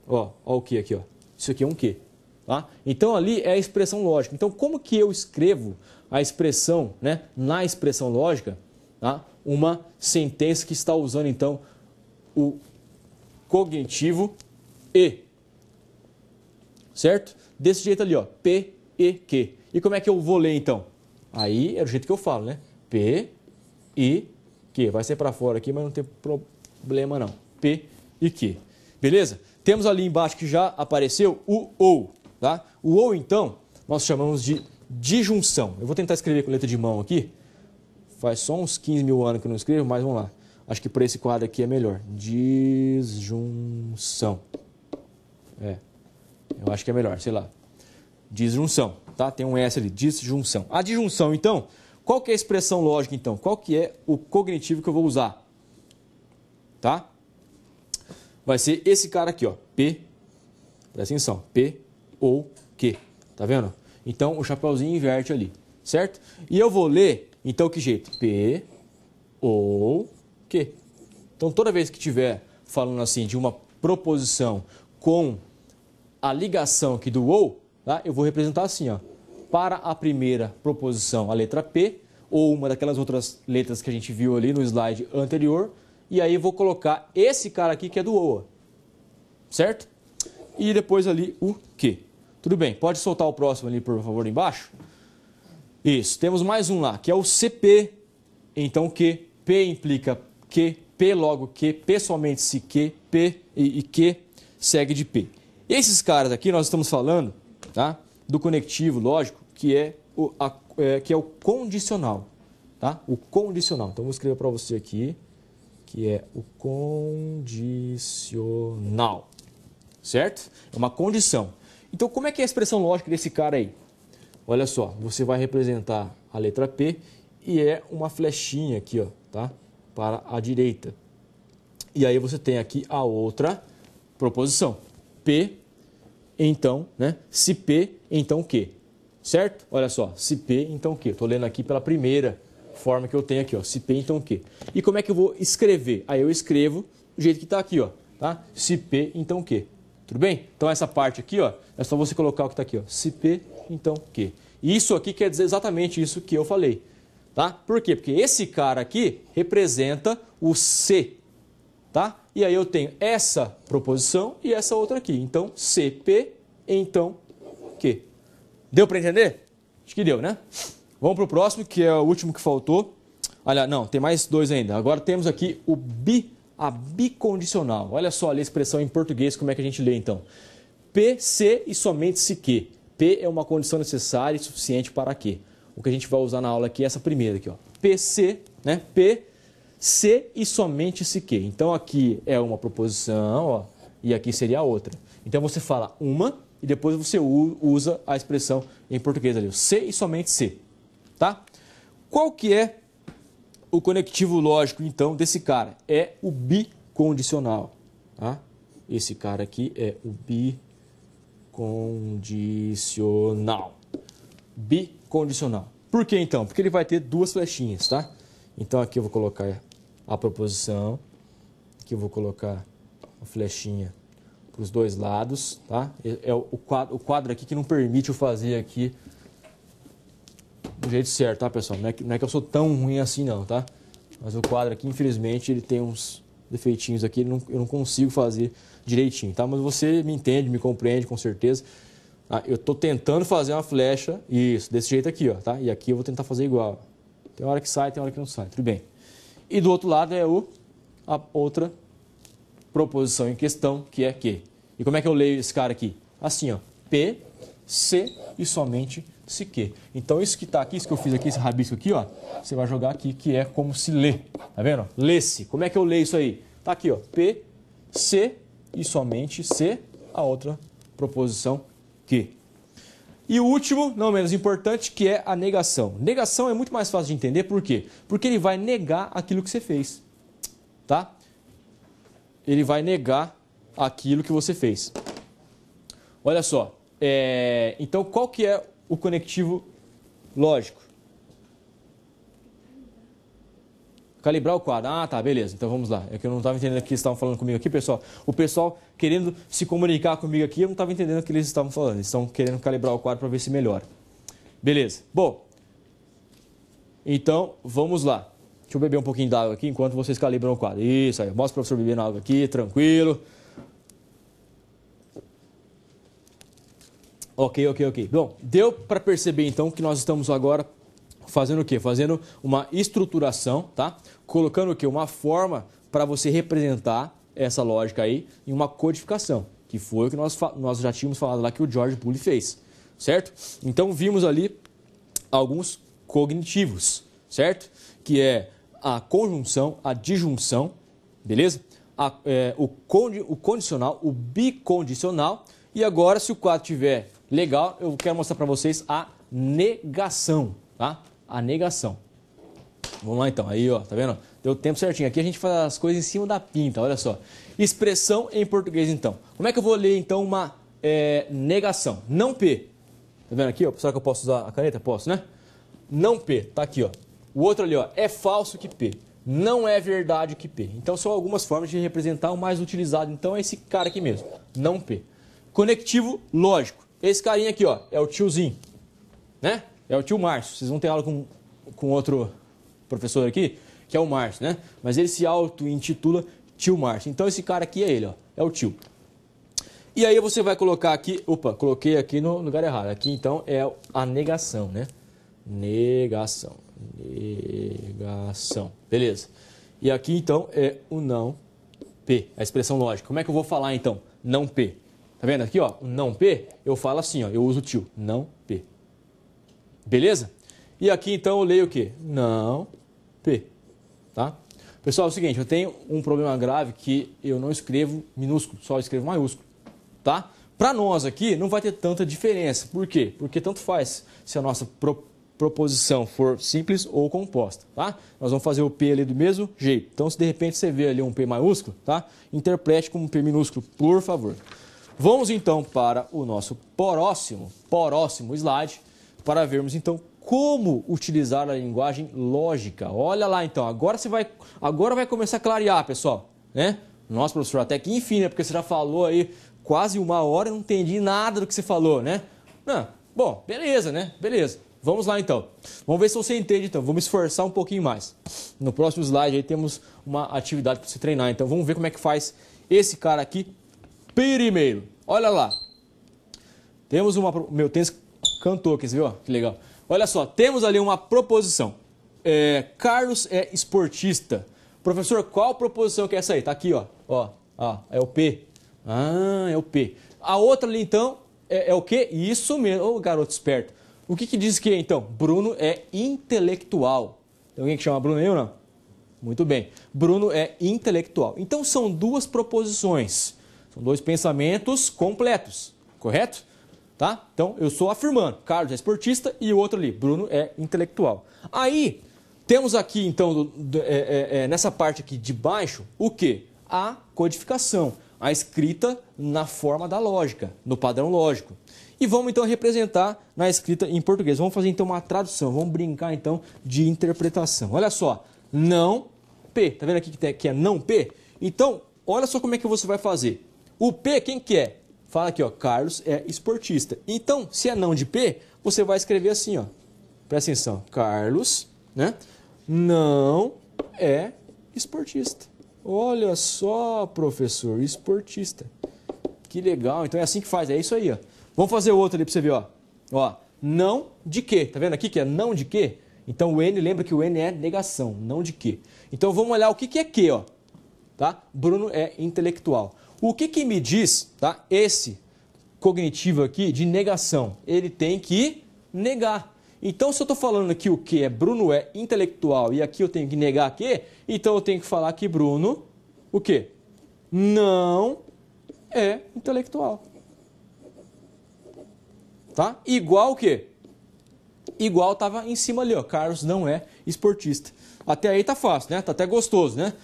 Ó o Q aqui, ó. Isso aqui é um Q. Tá? Então ali é a expressão lógica. Então como que eu escrevo a expressão, né, na expressão lógica, tá? Uma sentença que está usando então o cognitivo E. Certo? Desse jeito ali, ó, P, E, Q. E como é que eu vou ler então? Aí é do jeito que eu falo, né? P, I, Q. Vai ser para fora aqui, mas não tem problema não. P e Q. Beleza? Temos ali embaixo que já apareceu o OU. Tá? O OU, então, nós chamamos de disjunção. Eu vou tentar escrever com letra de mão aqui. Faz só uns 15 mil anos que eu não escrevo, mas vamos lá. Acho que por esse quadro aqui é melhor. Disjunção. Eu acho que é melhor, sei lá. Disjunção, tá? Tem um S ali, disjunção. A disjunção, então, qual que é a expressão lógica, então? Qual que é o cognitivo que eu vou usar? Tá? Vai ser esse cara aqui, ó. P, presta atenção, P ou Q. Tá vendo? Então, o chapeuzinho inverte ali, certo? E eu vou ler, então, que jeito? P ou Q. Então, toda vez que tiver falando assim de uma proposição com a ligação aqui do ou, tá? Eu vou representar assim, ó. Para a primeira proposição, a letra P, ou uma daquelas outras letras que a gente viu ali no slide anterior, e aí eu vou colocar esse cara aqui que é do ou, ó. Certo? E depois ali o Q. Tudo bem, pode soltar o próximo ali, por favor, embaixo? Isso, temos mais um lá, que é o CP, então Q, P implica Q, P logo Q, P somente se Q, P e Q segue de P. Esses caras aqui nós estamos falando, tá, do conectivo lógico, que é o condicional, tá? O condicional. Então, vou escrever para você aqui, que é o condicional, certo? É uma condição. Então, como é que é a expressão lógica desse cara aí? Olha só, você vai representar a letra P e é uma flechinha aqui, ó, tá? Para a direita. E aí você tem aqui a outra proposição. P, então, né? Se P, então Q. Certo? Olha só, se P, então Q. Estou lendo aqui pela primeira forma que eu tenho aqui, ó. Se P, então Q. E como é que eu vou escrever? Aí eu escrevo do jeito que está aqui, ó. Tá? Se P, então Q. Tudo bem? Então essa parte aqui, ó, é só você colocar o que está aqui, ó. Se P, então Q. E isso aqui quer dizer exatamente isso que eu falei. Tá? Por quê? Porque esse cara aqui representa o C. Tá? E aí eu tenho essa proposição e essa outra aqui. Então, CP, então Q. Deu para entender? Acho que deu, né? Vamos para o próximo, que é o último que faltou. Olha, não, tem mais dois ainda. Agora temos aqui a bicondicional. Olha só ali a expressão em português, como é que a gente lê então. P, C e somente se Q. P é uma condição necessária e suficiente para Q. O que a gente vai usar na aula aqui é essa primeira aqui, ó. PC, né? P, C e somente se Q. Então aqui é uma proposição, ó, e aqui seria a outra. Então você fala uma e depois você usa a expressão em português ali, C e somente C, tá? Qual que é o conectivo lógico então desse cara? É o bicondicional, tá? Esse cara aqui é o bicondicional. Bicondicional. Por que então? Porque ele vai ter duas flechinhas, tá? Então aqui eu vou colocar a proposição, aqui eu vou colocar a flechinha para os dois lados, tá? É o quadro aqui que não permite eu fazer aqui do jeito certo, tá, pessoal? Não é que eu sou tão ruim assim não, tá? Mas o quadro aqui, infelizmente, ele tem uns defeitinhos aqui, eu não consigo fazer direitinho, tá? Mas você me entende, me compreende com certeza. Eu estou tentando fazer uma flecha, isso, desse jeito aqui, ó, tá? E aqui eu vou tentar fazer igual. Tem hora que sai, tem hora que não sai, tudo bem. E do outro lado é a outra proposição em questão, que é Q. E como é que eu leio esse cara aqui? Assim, ó, P, C e somente se Q. Então isso que está aqui, isso que eu fiz aqui, esse rabisco aqui, ó, você vai jogar aqui, que é como se lê. Tá vendo? Lê-se. Como é que eu leio isso aí? Tá aqui, ó, P, C e somente C, a outra proposição Q. E o último, não menos importante, que é a negação. Negação é muito mais fácil de entender, por quê? Porque ele vai negar aquilo que você fez, tá? Ele vai negar aquilo que você fez. Olha só, então qual que é o conectivo lógico? Calibrar o quadro. Ah, tá, beleza. Então vamos lá. É que eu não estava entendendo o que eles estavam falando comigo aqui, pessoal. O pessoal querendo se comunicar comigo aqui, eu não estava entendendo o que eles estavam falando. Eles estão querendo calibrar o quadro para ver se melhora. Beleza. Bom, então vamos lá. Deixa eu beber um pouquinho d'água aqui enquanto vocês calibram o quadro. Isso aí. Mostra o professor bebendo água aqui, tranquilo. Ok. Bom, deu para perceber então que nós estamos agora fazendo o quê? Fazendo uma estruturação, tá? Colocando o quê? Uma forma para você representar essa lógica aí em uma codificação, que foi o que nós já tínhamos falado lá que o George Boole fez, certo? Então vimos ali alguns cognitivos, certo? Que é a conjunção, a disjunção, beleza? O condicional, o bicondicional e agora, se o quadro estiver legal, eu quero mostrar para vocês a negação, tá? A negação. Vamos lá então, aí ó, tá vendo? Deu tempo certinho. Aqui a gente faz as coisas em cima da pinta, olha só. Expressão em português então. Como é que eu vou ler então uma negação? Não P. Tá vendo aqui, ó? Será que eu posso usar a caneta? Posso, né? Não P, tá aqui, ó. O outro ali, ó, é falso que P. Não é verdade que P. Então são algumas formas de representar. O mais utilizado então é esse cara aqui mesmo, não P. Conectivo lógico. Esse carinha aqui, ó, é o tiozinho, né? É o tio Márcio. Vocês vão ter aula com outro professor aqui, que é o Márcio, né? Mas ele se auto-intitula tio Márcio. Então esse cara aqui é ele, ó, é o tio. E aí você vai colocar aqui, opa, coloquei aqui no lugar errado. Aqui então é a negação, né? Negação. Beleza. E aqui então é o não P, a expressão lógica. Como é que eu vou falar então? Não P. Tá vendo aqui, ó? O não P, eu falo assim, ó, eu uso o tio, não P. Beleza? E aqui então eu leio o quê? Não P, tá? Pessoal, é o seguinte, eu tenho um problema grave que eu não escrevo minúsculo, só escrevo maiúsculo, tá? Para nós aqui não vai ter tanta diferença. Por quê? Porque tanto faz se a nossa proposição for simples ou composta, tá? Nós vamos fazer o P ali do mesmo jeito. Então, se de repente você vê ali um P maiúsculo, tá? Interprete como um P minúsculo, por favor. Vamos então para o nosso próximo slide para vermos então como utilizar a linguagem lógica. Olha lá então, agora vai começar a clarear, pessoal, né? Nossa, professor, até que enfim, né? Porque você já falou aí quase 1 hora e não entendi nada do que você falou, né? Não, bom, beleza, né? Beleza. Vamos lá então. Vamos ver se você entende então. Vamos esforçar um pouquinho mais. No próximo slide aí temos uma atividade para você treinar. Então vamos ver como é que faz esse cara aqui. Primeiro, olha lá. Temos meu tênis cantou aqui, você viu? Que legal. Olha só, temos ali uma proposição. Carlos é esportista. Professor, qual proposição que é essa aí? Tá aqui, ó. Ó, é o P. Ah, é o P. A outra ali então é o quê? Isso mesmo. Ô, garoto esperto. O que diz que então? Bruno é intelectual. Tem alguém que chama Bruno aí ou não? Muito bem. Bruno é intelectual. Então são duas proposições. São dois pensamentos completos, correto? Tá? Então, eu estou afirmando, Carlos é esportista e o outro ali, Bruno é intelectual. Aí, temos aqui, então, nessa parte aqui de baixo, o quê? A codificação, a escrita na forma da lógica, no padrão lógico. E vamos, então, representar na escrita em português. Vamos fazer, então, uma tradução, vamos brincar, então, de interpretação. Olha só, não P, tá vendo aqui que é não P? Então, olha só como é que você vai fazer. O P, quem que é? Fala aqui, ó, Carlos é esportista. Então, se é não de P, você vai escrever assim, ó. Presta atenção. Carlos, né? Não é esportista. Olha só, professor, esportista. Que legal. Então é assim que faz, é isso aí, ó. Vamos fazer outro ali para você ver, ó. Ó, não de quê? Tá vendo aqui que é não de quê? Então o N, lembra que o N é negação, não de quê. Então vamos olhar o que é que, ó. Tá? Bruno é intelectual. O que me diz, tá? Esse cognitivo aqui de negação, ele tem que negar. Então, se eu estou falando aqui o que é Bruno é intelectual e aqui eu tenho que negar que, então eu tenho que falar que Bruno, o quê? Não é intelectual. Tá? Igual o quê? Igual estava em cima ali, ó. Carlos não é esportista. Até aí tá fácil, né? Tá até gostoso, né?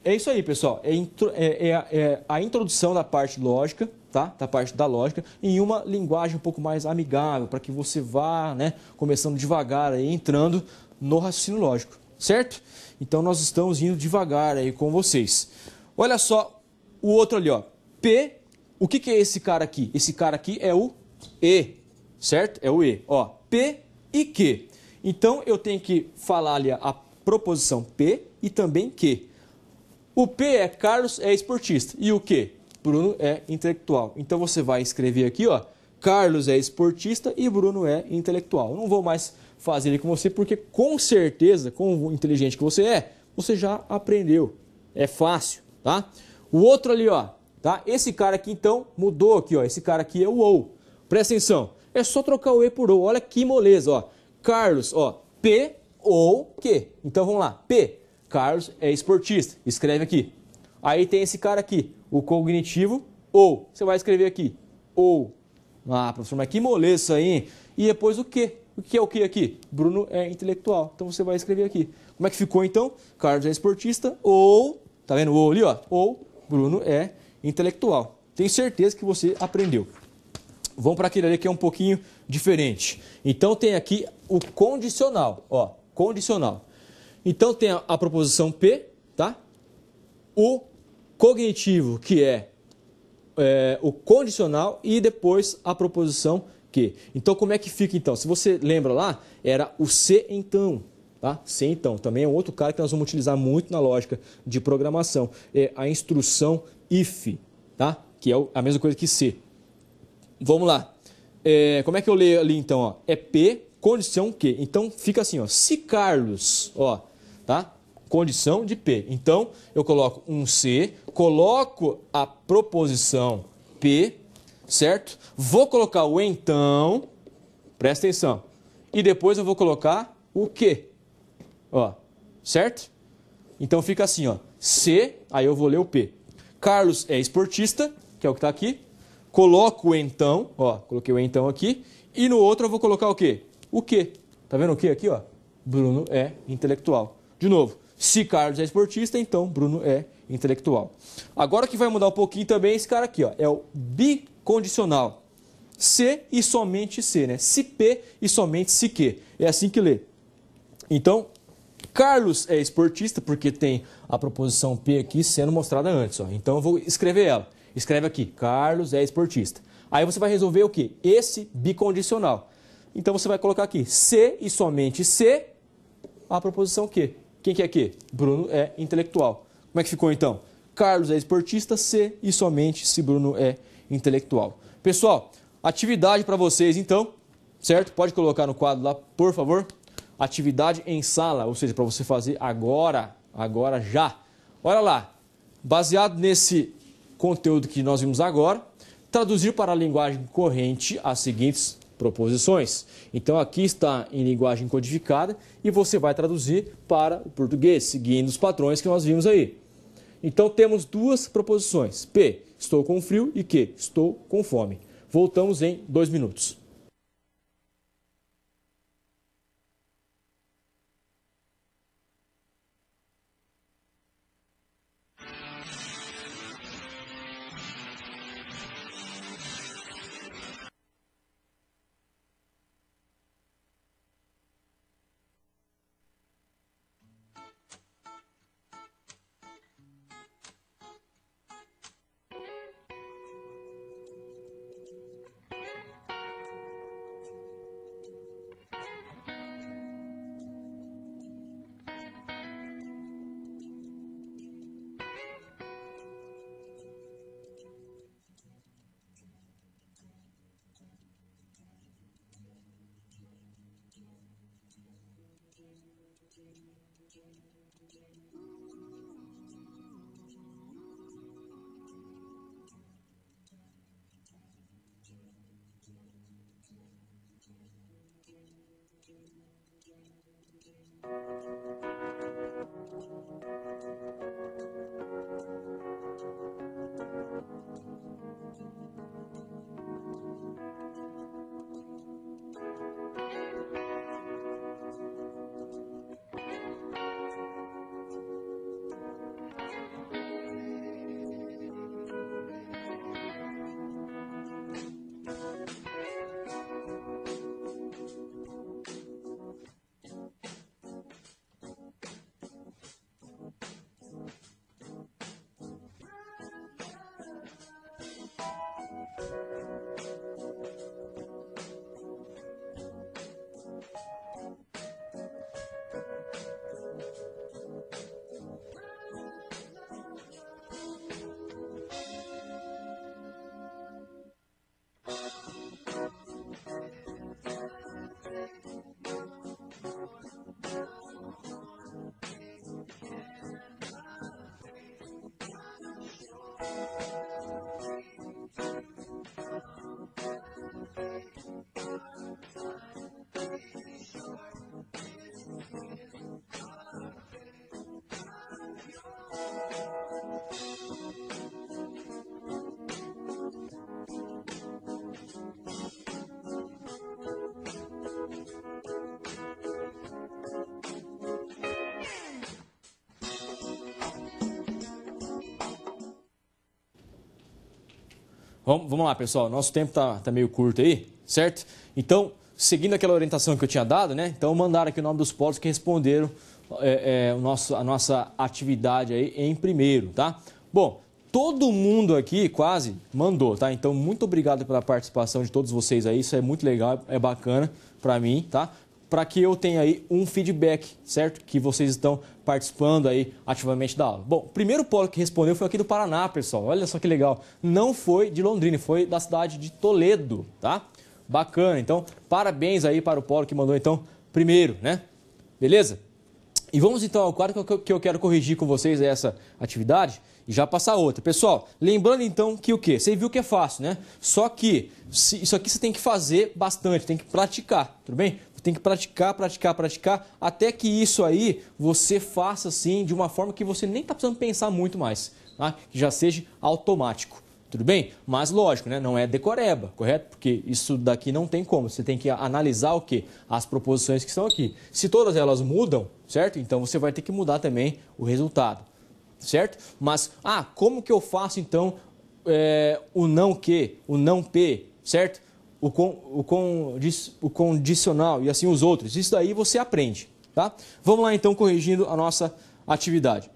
É isso aí, pessoal. É a introdução da parte lógica, tá? Da parte da lógica, em uma linguagem um pouco mais amigável, para que você vá, né, começando devagar, aí, entrando no raciocínio lógico. certo? Então nós estamos indo devagar aí com vocês. Olha só o outro ali, ó. P, o que é esse cara aqui? Esse cara aqui é o E, certo? É o E, ó. P e Q. Então eu tenho que falar ali a proposição P e também Q. O P é Carlos é esportista e o Q? Bruno é intelectual. Então você vai escrever aqui, ó. Carlos é esportista e Bruno é intelectual. Não vou mais fazer ele com você porque com certeza, com o inteligente que você é, você já aprendeu. É fácil, tá? O outro ali, ó, tá? Esse cara aqui então mudou aqui, ó. Esse cara aqui é o OU. Presta atenção. É só trocar o E por OU. Olha que moleza, ó. Carlos, ó, P ou Q. Então vamos lá. P, Carlos é esportista. Escreve aqui. Aí tem esse cara aqui, o cognitivo ou. Você vai escrever aqui, ou. Ah, professor, mas que moleza isso aí, hein? E depois o quê? O que é o que aqui? Bruno é intelectual. Então você vai escrever aqui. Como é que ficou então? Carlos é esportista ou, tá vendo o ou ali, ó? Ou Bruno é intelectual. Tenho certeza que você aprendeu. Vamos para aquele ali que é um pouquinho diferente. Então tem aqui o condicional, ó, condicional. Então tem a proposição P, tá? O cognitivo, que é o condicional e depois a proposição que. Então, como é que fica então? Se você lembra lá, era o se então, tá? Se então, também é um outro cara que nós vamos utilizar muito na lógica de programação. É a instrução if, tá? Que é a mesma coisa que se. Vamos lá. Como é que eu leio ali então? Ó? É P, condição que. Então, fica assim, ó. Se Carlos, ó, tá? Condição de P. Então, eu coloco um C, coloco a proposição P, certo? Vou colocar o então, presta atenção. E depois eu vou colocar o que, ó, certo? Então fica assim, ó, C, aí eu vou ler o P. Carlos é esportista, que é o que está aqui. Coloco o então, ó, coloquei o então aqui. E no outro eu vou colocar o quê? O que. Tá vendo o que aqui, ó? Bruno é intelectual. De novo. Se Carlos é esportista, então Bruno é intelectual. Agora que vai mudar um pouquinho também esse cara aqui, ó, é o bicondicional. Se e somente se, né? Se P e somente se Q. É assim que lê. Então, Carlos é esportista porque tem a proposição P aqui sendo mostrada antes, ó. Então eu vou escrever ela. Escreve aqui, Carlos é esportista. Aí você vai resolver o quê? Esse bicondicional. Então você vai colocar aqui, se e somente se, a proposição Q. Quem que é Q? Bruno é intelectual. Como é que ficou então? Carlos é esportista, se e somente se Bruno é intelectual. Pessoal, atividade para vocês então, certo? Pode colocar no quadro lá, por favor. Atividade em sala, ou seja, para você fazer agora já. Olha lá, baseado nesse conteúdo que nós vimos agora, traduzir para a linguagem corrente as seguintes proposições. Então aqui está em linguagem codificada e você vai traduzir para o português, seguindo os padrões que nós vimos aí. Então temos duas proposições. P, estou com frio e Q, estou com fome. Voltamos em 2 minutos. Vamos lá, pessoal. Nosso tempo tá meio curto aí, certo? Então, seguindo aquela orientação que eu tinha dado, né? Então, mandaram aqui o nome dos polos que responderam a nossa atividade aí em primeiro, tá? Bom, todo mundo aqui quase mandou, tá? Então, muito obrigado pela participação de todos vocês aí. Isso é muito legal, é bacana para mim, tá? Para que eu tenha aí um feedback, certo? Que vocês estão participando aí ativamente da aula. Bom, o primeiro polo que respondeu foi aqui do Paraná, pessoal. Olha só que legal. Não foi de Londrina, foi da cidade de Toledo, tá? Bacana. Então, parabéns aí para o polo que mandou, então, primeiro, né? Beleza? E vamos então ao quadro que eu quero corrigir com vocês essa atividade e já passar outra. Pessoal, lembrando então que o quê? Você viu que é fácil, né? Só que isso aqui você tem que fazer bastante, tem que praticar, tudo bem? Tem que praticar, até que isso aí você faça assim de uma forma que você nem está precisando pensar muito mais, tá? Que já seja automático, tudo bem? Mas lógico, né? Não é decoreba, correto? Porque isso daqui não tem como, você tem que analisar o quê? As proposições que estão aqui. Se todas elas mudam, certo? Então você vai ter que mudar também o resultado, certo? Mas, como que eu faço então o não que, o não p, certo? O condicional e assim os outros. Isso daí você aprende, tá? Vamos lá então corrigindo a nossa atividade.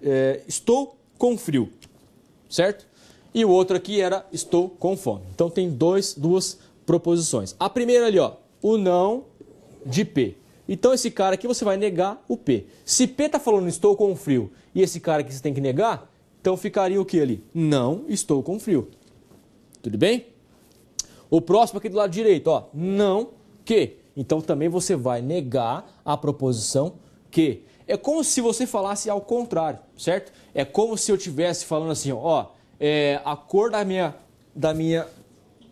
Estou com frio, certo? E o outro aqui era estou com fome. Então tem duas proposições. A primeira ali, ó, o não de P. Então esse cara aqui você vai negar o P. Se P está falando estou com frio e esse cara aqui você tem que negar, então ficaria o que ali? Não estou com frio. Tudo bem? O próximo aqui do lado direito, ó, não que. Então também você vai negar a proposição que. É como se você falasse ao contrário, certo? É como se eu estivesse falando assim, ó, a cor da minha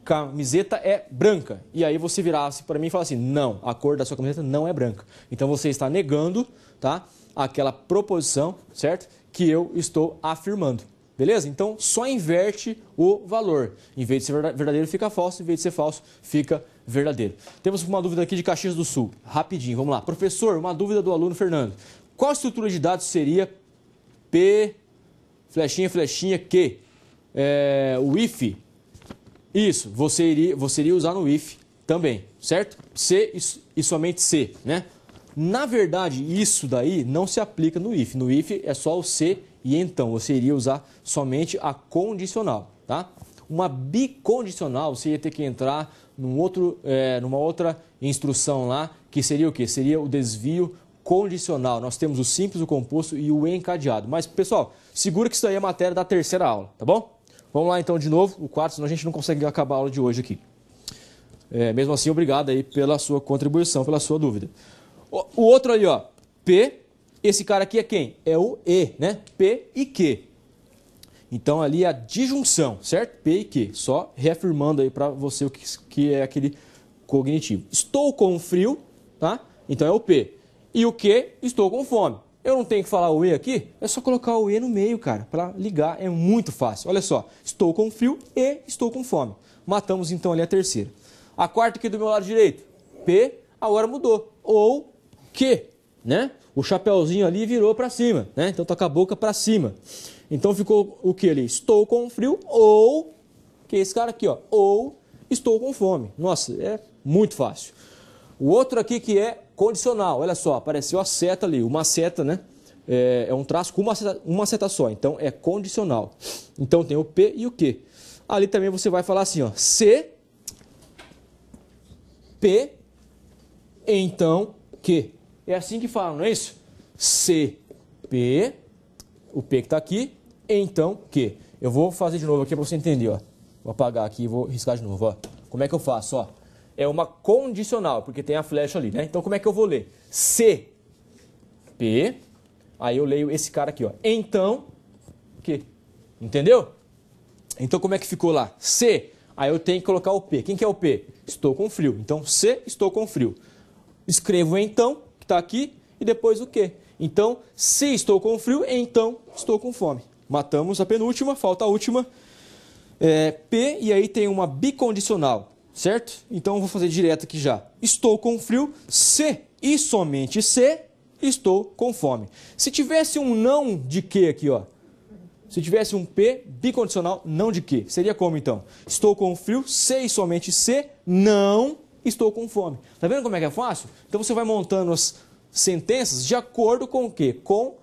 camiseta é branca. E aí você virasse para mim e falasse assim, não, a cor da sua camiseta não é branca. Então você está negando, tá? Aquela proposição, certo? Que eu estou afirmando. Beleza? Então, só inverte o valor. Em vez de ser verdadeiro, fica falso. Em vez de ser falso, fica verdadeiro. Temos uma dúvida aqui de Caxias do Sul. Rapidinho, vamos lá. Professor, uma dúvida do aluno Fernando. Qual estrutura de dados seria P, flechinha, Q? O if? Isso, você iria usar no if também, certo? C e somente C, né? Na verdade, isso daí não se aplica no if. No if é só o C e então você iria usar somente a condicional, tá? Uma bicondicional, você ia ter que entrar numa outra instrução lá, que seria o quê? Seria o desvio condicional. Nós temos o simples, o composto e o encadeado. Mas, pessoal, segura que isso aí é matéria da terceira aula, tá bom? Vamos lá então de novo, o quarto, senão a gente não consegue acabar a aula de hoje aqui. Mesmo assim, obrigado aí pela sua contribuição, pela sua dúvida. O outro ali, ó, P, esse cara aqui é quem? É o E, né? P e Q. Então ali é a disjunção, certo? P e Q. Só reafirmando aí para você o que é aquele cognitivo. Estou com frio, tá? Então é o P. E o Q? Estou com fome. Eu não tenho que falar o E aqui? É só colocar o E no meio, cara, para ligar. É muito fácil. Olha só, estou com frio e estou com fome. Matamos então ali a terceira. A quarta aqui do meu lado direito, P, agora mudou. Ou Q, né? O chapeuzinho ali virou para cima, né? Então tá com a boca para cima. Então ficou o que ali? Estou com frio ou, que é esse cara aqui, ó, ou estou com fome. Nossa, é muito fácil. O outro aqui que é condicional, olha só, apareceu a seta ali, uma seta, né? É um traço com uma seta só, então é condicional. Então tem o P e o Q. Ali também você vai falar assim, ó, C, P, então Q. É assim que fala, não é isso? C, P, o P que está aqui, então Q. Eu vou fazer de novo aqui para você entender, ó. Vou apagar aqui e vou riscar de novo, ó. Como é que eu faço, ó? É uma condicional, porque tem a flecha ali, né? Então como é que eu vou ler? C, P, aí eu leio esse cara aqui, ó. Então, Q. Entendeu? Então, como é que ficou lá? Se, aí eu tenho que colocar o P. Quem que é o P? Estou com frio. Então, se estou com frio. Escrevo então, que está aqui, e depois o quê? Então, se estou com frio, então estou com fome. Matamos a penúltima, falta a última. P, e aí tem uma bicondicional, certo? Então, eu vou fazer direto aqui já. Estou com frio, se e somente se estou com fome. Se tivesse um não de que aqui, ó. Se tivesse um P bicondicional, não de que? Seria como então? Estou com frio, se e somente se, não estou com fome. Tá vendo como é que é fácil? Então você vai montando as sentenças de acordo com o quê? Com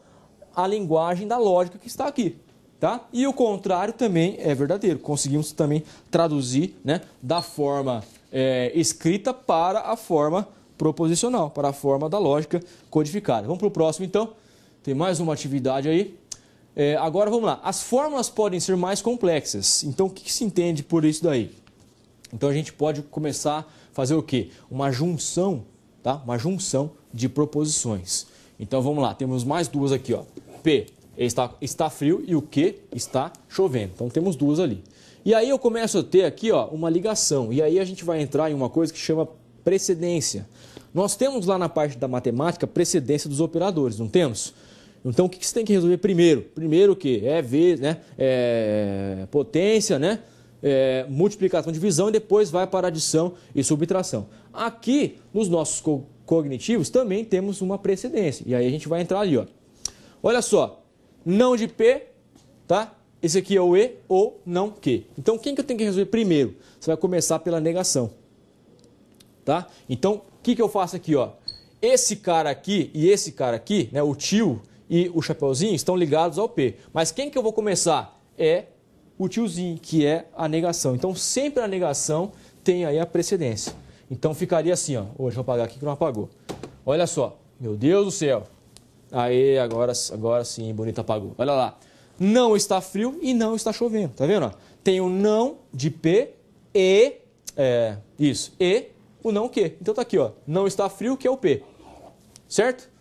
a linguagem da lógica que está aqui. Tá? E o contrário também é verdadeiro. Conseguimos também traduzir, né, da forma escrita para a forma proposicional, para a forma da lógica codificada. Vamos para o próximo então. Tem mais uma atividade aí. Agora vamos lá. As fórmulas podem ser mais complexas. Então o que se entende por isso daí? Então a gente pode começar a fazer o quê? Uma junção, tá? Uma junção de proposições. Então vamos lá. Temos mais duas aqui, ó. P está frio e o Q está chovendo. Então temos duas ali. E aí eu começo a ter aqui, ó, uma ligação. E aí a gente vai entrar em uma coisa que chama precedência. Nós temos lá na parte da matemática precedência dos operadores, não temos? Então, o que você tem que resolver primeiro? Primeiro o quê? Vezes, né? Potência, né? Multiplicação, divisão, e depois vai para adição e subtração. Aqui, nos nossos cognitivos, também temos uma precedência. E aí a gente vai entrar ali, ó. Olha só, não de P, tá? Esse aqui é o E ou não que. Então, quem que eu tenho que resolver primeiro? Você vai começar pela negação, tá? Então, o que eu faço aqui, ó? Esse cara aqui e esse cara aqui, né? O tio e o chapeuzinho estão ligados ao P. Mas quem que eu vou começar? É o tiozinho, que é a negação. Então, sempre a negação tem aí a precedência. Então, ficaria assim, ó. Deixa eu apagar aqui que não apagou. Olha só. Meu Deus do céu. Aí, agora sim, bonito, apagou. Olha lá. Não está frio e não está chovendo. Tá vendo? Ó? Tem o não de P e... E o não que. Então, tá aqui, ó. Não está frio, que é o P. Certo?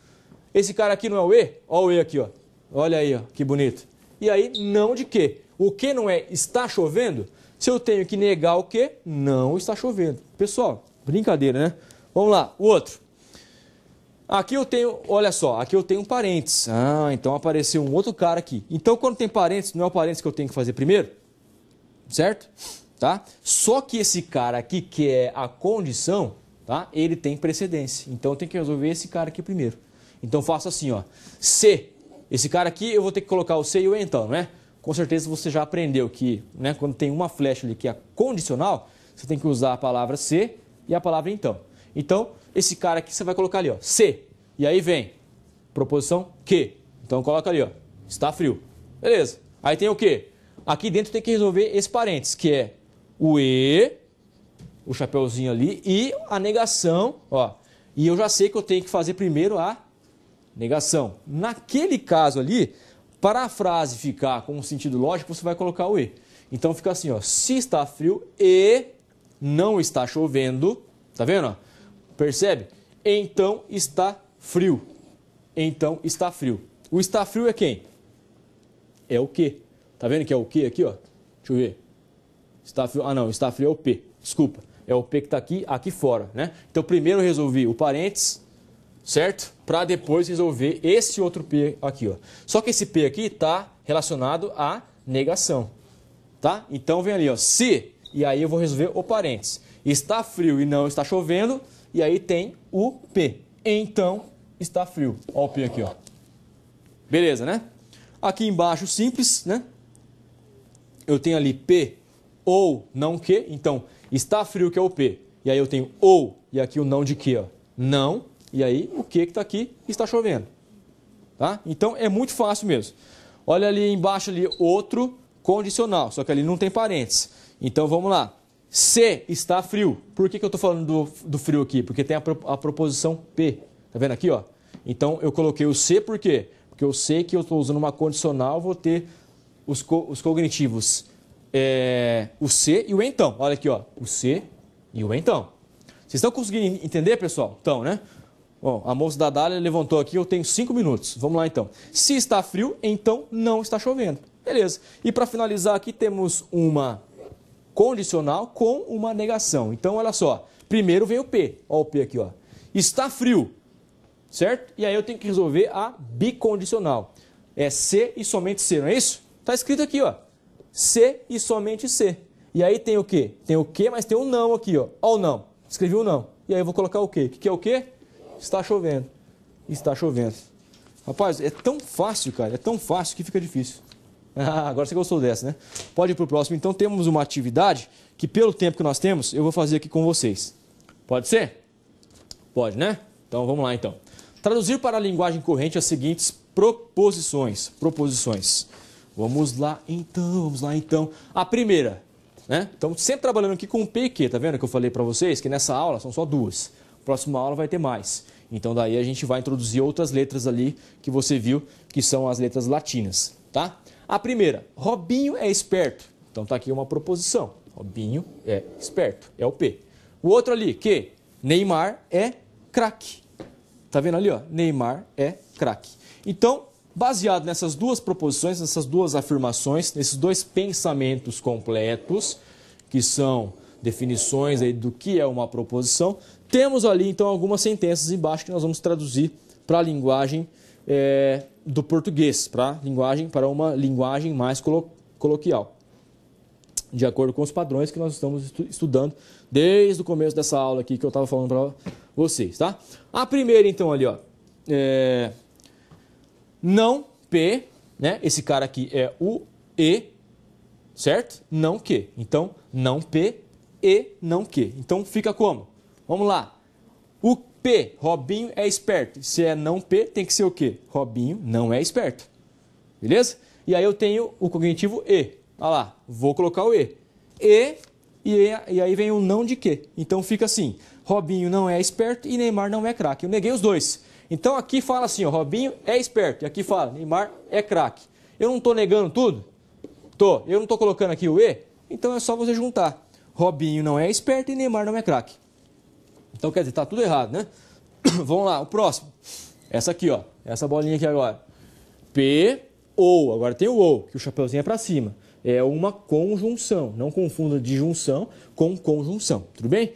Esse cara aqui não é o E? Olha o E aqui, ó. Olha aí, ó, que bonito. E aí, não de que. O que não é está chovendo? Se eu tenho que negar o que, não está chovendo. Pessoal, brincadeira, né? Vamos lá, o outro. Aqui eu tenho, olha só, aqui eu tenho um parênteses. Então apareceu um outro cara aqui. Então, quando tem parênteses, não é o parênteses que eu tenho que fazer primeiro? Certo? Tá? Só que esse cara aqui, que é a condição, tá? Ele tem precedência. Então, eu tenho que resolver esse cara aqui primeiro. Então, faço assim, ó. Se. Esse cara aqui, eu vou ter que colocar o se e o então, né? Com certeza você já aprendeu que, né, quando tem uma flecha ali que é condicional, você tem que usar a palavra se e a palavra então. Então, esse cara aqui você vai colocar ali, ó. Se. E aí vem proposição que. Então, coloca ali, ó. Está frio. Beleza. Aí tem o quê? Aqui dentro tem que resolver esse parênteses, que é o E, o chapeuzinho ali, e a negação, ó. E eu já sei que eu tenho que fazer primeiro a negação. Naquele caso ali, para a frase ficar com um sentido lógico, você vai colocar o E. Então fica assim, ó. Se está frio e não está chovendo, tá vendo? Ó? Percebe? Então está frio. Então está frio. O está frio é quem? É o que. Tá vendo que é o que aqui, ó? Deixa eu ver. Está frio. Não, está frio é o P. Desculpa. É o P que está aqui fora, né? Então primeiro eu resolvi o parênteses, certo? Para depois resolver esse outro P aqui, ó. Só que esse P aqui está relacionado à negação, tá? Então vem ali, ó, se, e aí eu vou resolver o parênteses. Está frio e não está chovendo, e aí tem o P. Então está frio. Ó o P aqui, ó. Beleza, né? Aqui embaixo, simples, né? Eu tenho ali P ou não que, então está frio que é o P. E aí eu tenho ou, e aqui o não de que, ó. Não. E aí, o que está aqui está chovendo. Tá? Então, é muito fácil mesmo. Olha ali embaixo, ali, outro condicional. Só que ali não tem parênteses. Então, vamos lá. Se está frio. Por que eu estou falando do frio aqui? Porque tem a proposição P. Tá vendo aqui, ó? Então, eu coloquei o se por quê? Porque eu sei que eu estou usando uma condicional, vou ter os cognitivos. O se e o então. Olha aqui, ó. O se e o então. Vocês estão conseguindo entender, pessoal? Então, né? Bom, a moça da Dália levantou aqui, eu tenho 5 minutos. Vamos lá então. Se está frio, então não está chovendo. Beleza. E para finalizar aqui temos uma condicional com uma negação. Então, olha só. Primeiro vem o P. Olha o P aqui, ó. Está frio, certo? E aí eu tenho que resolver a bicondicional. É C e somente C, não é isso? Está escrito aqui, ó. C e somente C. E aí tem o quê? Tem o quê, mas tem o não aqui, ó. Olha o não. Escrevi o não. E aí eu vou colocar o quê? O que é o quê? Está chovendo. Está chovendo. Rapaz, é tão fácil, cara. É tão fácil que fica difícil. Ah, agora você gostou dessa, né? Pode ir para o próximo. Então temos uma atividade que, pelo tempo que nós temos, eu vou fazer aqui com vocês. Pode ser? Pode, né? Então vamos lá, então. Traduzir para a linguagem corrente as seguintes proposições. Vamos lá, então. A primeira, né? Então, sempre trabalhando aqui com P e Q, tá vendo que eu falei para vocês? Que nessa aula são só duas. Próxima aula vai ter mais. Então, daí a gente vai introduzir outras letras ali que você viu, que são as letras latinas, tá? A primeira, Robinho é esperto. Então, tá aqui uma proposição. Robinho é esperto, é o P. O outro ali, que Neymar é craque. Tá vendo ali, ó? Neymar é craque. Então, baseado nessas duas proposições, nessas duas afirmações, nesses dois pensamentos completos, que são definições aí do que é uma proposição, temos ali, então, algumas sentenças embaixo que nós vamos traduzir para a linguagem do português, para uma linguagem mais coloquial, de acordo com os padrões que nós estamos estudando desde o começo dessa aula aqui que eu estava falando para vocês, tá? A primeira, então, ali, ó, não P, né? Esse cara aqui é o E, certo? Não que. Então, não P e não que. Então, fica como? Vamos lá. O P, Robinho é esperto. Se é não P, tem que ser o quê? Robinho não é esperto. Beleza? E aí eu tenho o cognitivo E. Olha lá, vou colocar o E. E aí vem o não de quê? Então fica assim, Robinho não é esperto e Neymar não é craque. Eu neguei os dois. Então aqui fala assim, ó, Robinho é esperto. E aqui fala, Neymar é craque. Eu não estou negando tudo? Tô. Eu não estou colocando aqui o E? Então é só você juntar. Robinho não é esperto e Neymar não é craque. Então quer dizer, tá tudo errado, né? Vamos lá, o próximo. Essa aqui, ó. Essa bolinha aqui agora. P, ou. Agora tem o ou, que o chapeuzinho é para cima. É uma conjunção. Não confunda disjunção com conjunção. Tudo bem?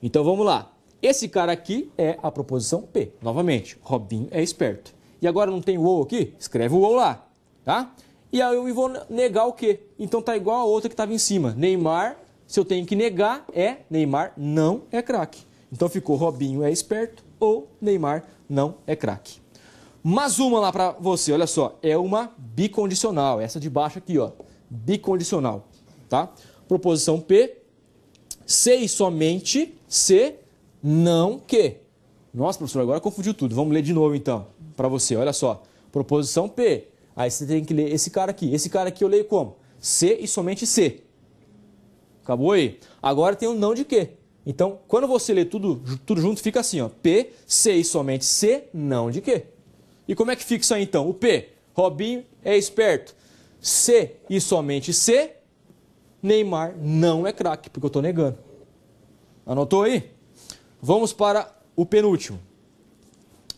Então vamos lá. Esse cara aqui é a proposição P. Novamente, Robinho é esperto. E agora não tem o ou aqui? Escreve o ou lá. Tá? E aí eu vou negar o quê? Então tá igual a outra que estava em cima. Neymar, se eu tenho que negar, Neymar não é craque. Então ficou Robinho é esperto ou Neymar não é craque. Mais uma lá para você, olha só. É uma bicondicional. Essa de baixo aqui, ó. Bicondicional, tá? Proposição P, se e somente se, não que. Nossa, professor, agora confundiu tudo. Vamos ler de novo, então, para você. Olha só. Proposição P. Aí você tem que ler esse cara aqui. Esse cara aqui eu leio como? Se e somente se. Acabou aí? Agora tem o não de que. Então, quando você lê tudo junto, fica assim, ó. P, se e somente se, não de que. E como é que fica isso aí, então? O P, Robinho é esperto. Se e somente se, Neymar não é craque, porque eu estou negando. Anotou aí? Vamos para o penúltimo.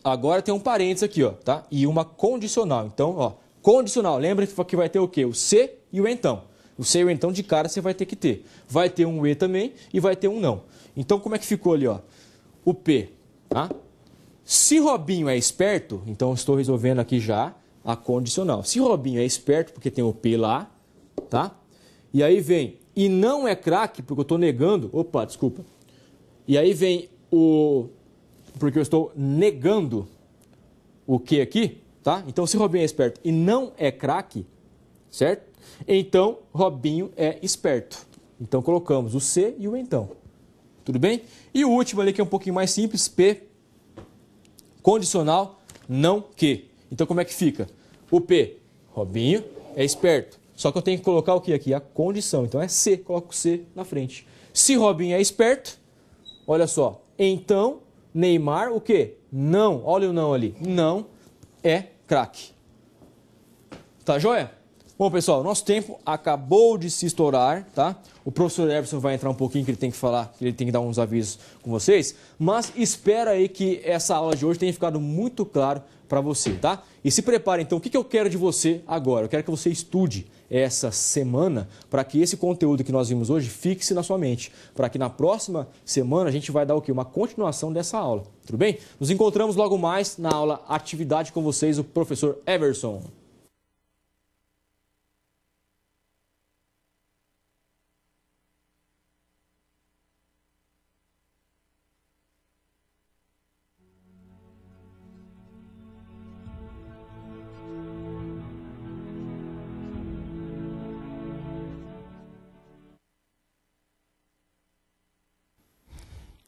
Agora tem um parênteses aqui, ó, tá? E uma condicional. Então, ó, condicional. Lembra que vai ter o quê? O se e o então. O se e o então de cara você vai ter que ter. Vai ter um e também e vai ter um não. Então, como é que ficou ali, ó? O P, tá? Se Robinho é esperto, então estou resolvendo aqui já a condicional. Se Robinho é esperto, porque tem o P lá, tá? E aí vem, e não é craque, porque eu estou negando, opa, desculpa. E aí vem o, porque eu estou negando o que aqui, tá? Então, se Robinho é esperto e não é craque, certo? Então, Robinho é esperto. Então, colocamos o se e o então. Tudo bem? E o último ali, que é um pouquinho mais simples, P, condicional, não que. Então, como é que fica? O P, Robinho é esperto. Só que eu tenho que colocar o que aqui? A condição. Então, é se. Coloco o se na frente. Se Robinho é esperto, olha só. Então, Neymar, o quê? Não. Olha o não ali. Não é craque. Tá joia? Bom, pessoal, nosso tempo acabou de se estourar, tá? O professor Everson vai entrar um pouquinho, que ele tem que falar, que ele tem que dar uns avisos com vocês. Mas espero aí que essa aula de hoje tenha ficado muito claro para você, tá? E se prepare, então, o que eu quero de você agora? Eu quero que você estude essa semana para que esse conteúdo que nós vimos hoje fixe na sua mente, para que na próxima semana a gente vai dar o quê? Uma continuação dessa aula, tudo bem? Nos encontramos logo mais na aula Atividade com vocês, o professor Everson.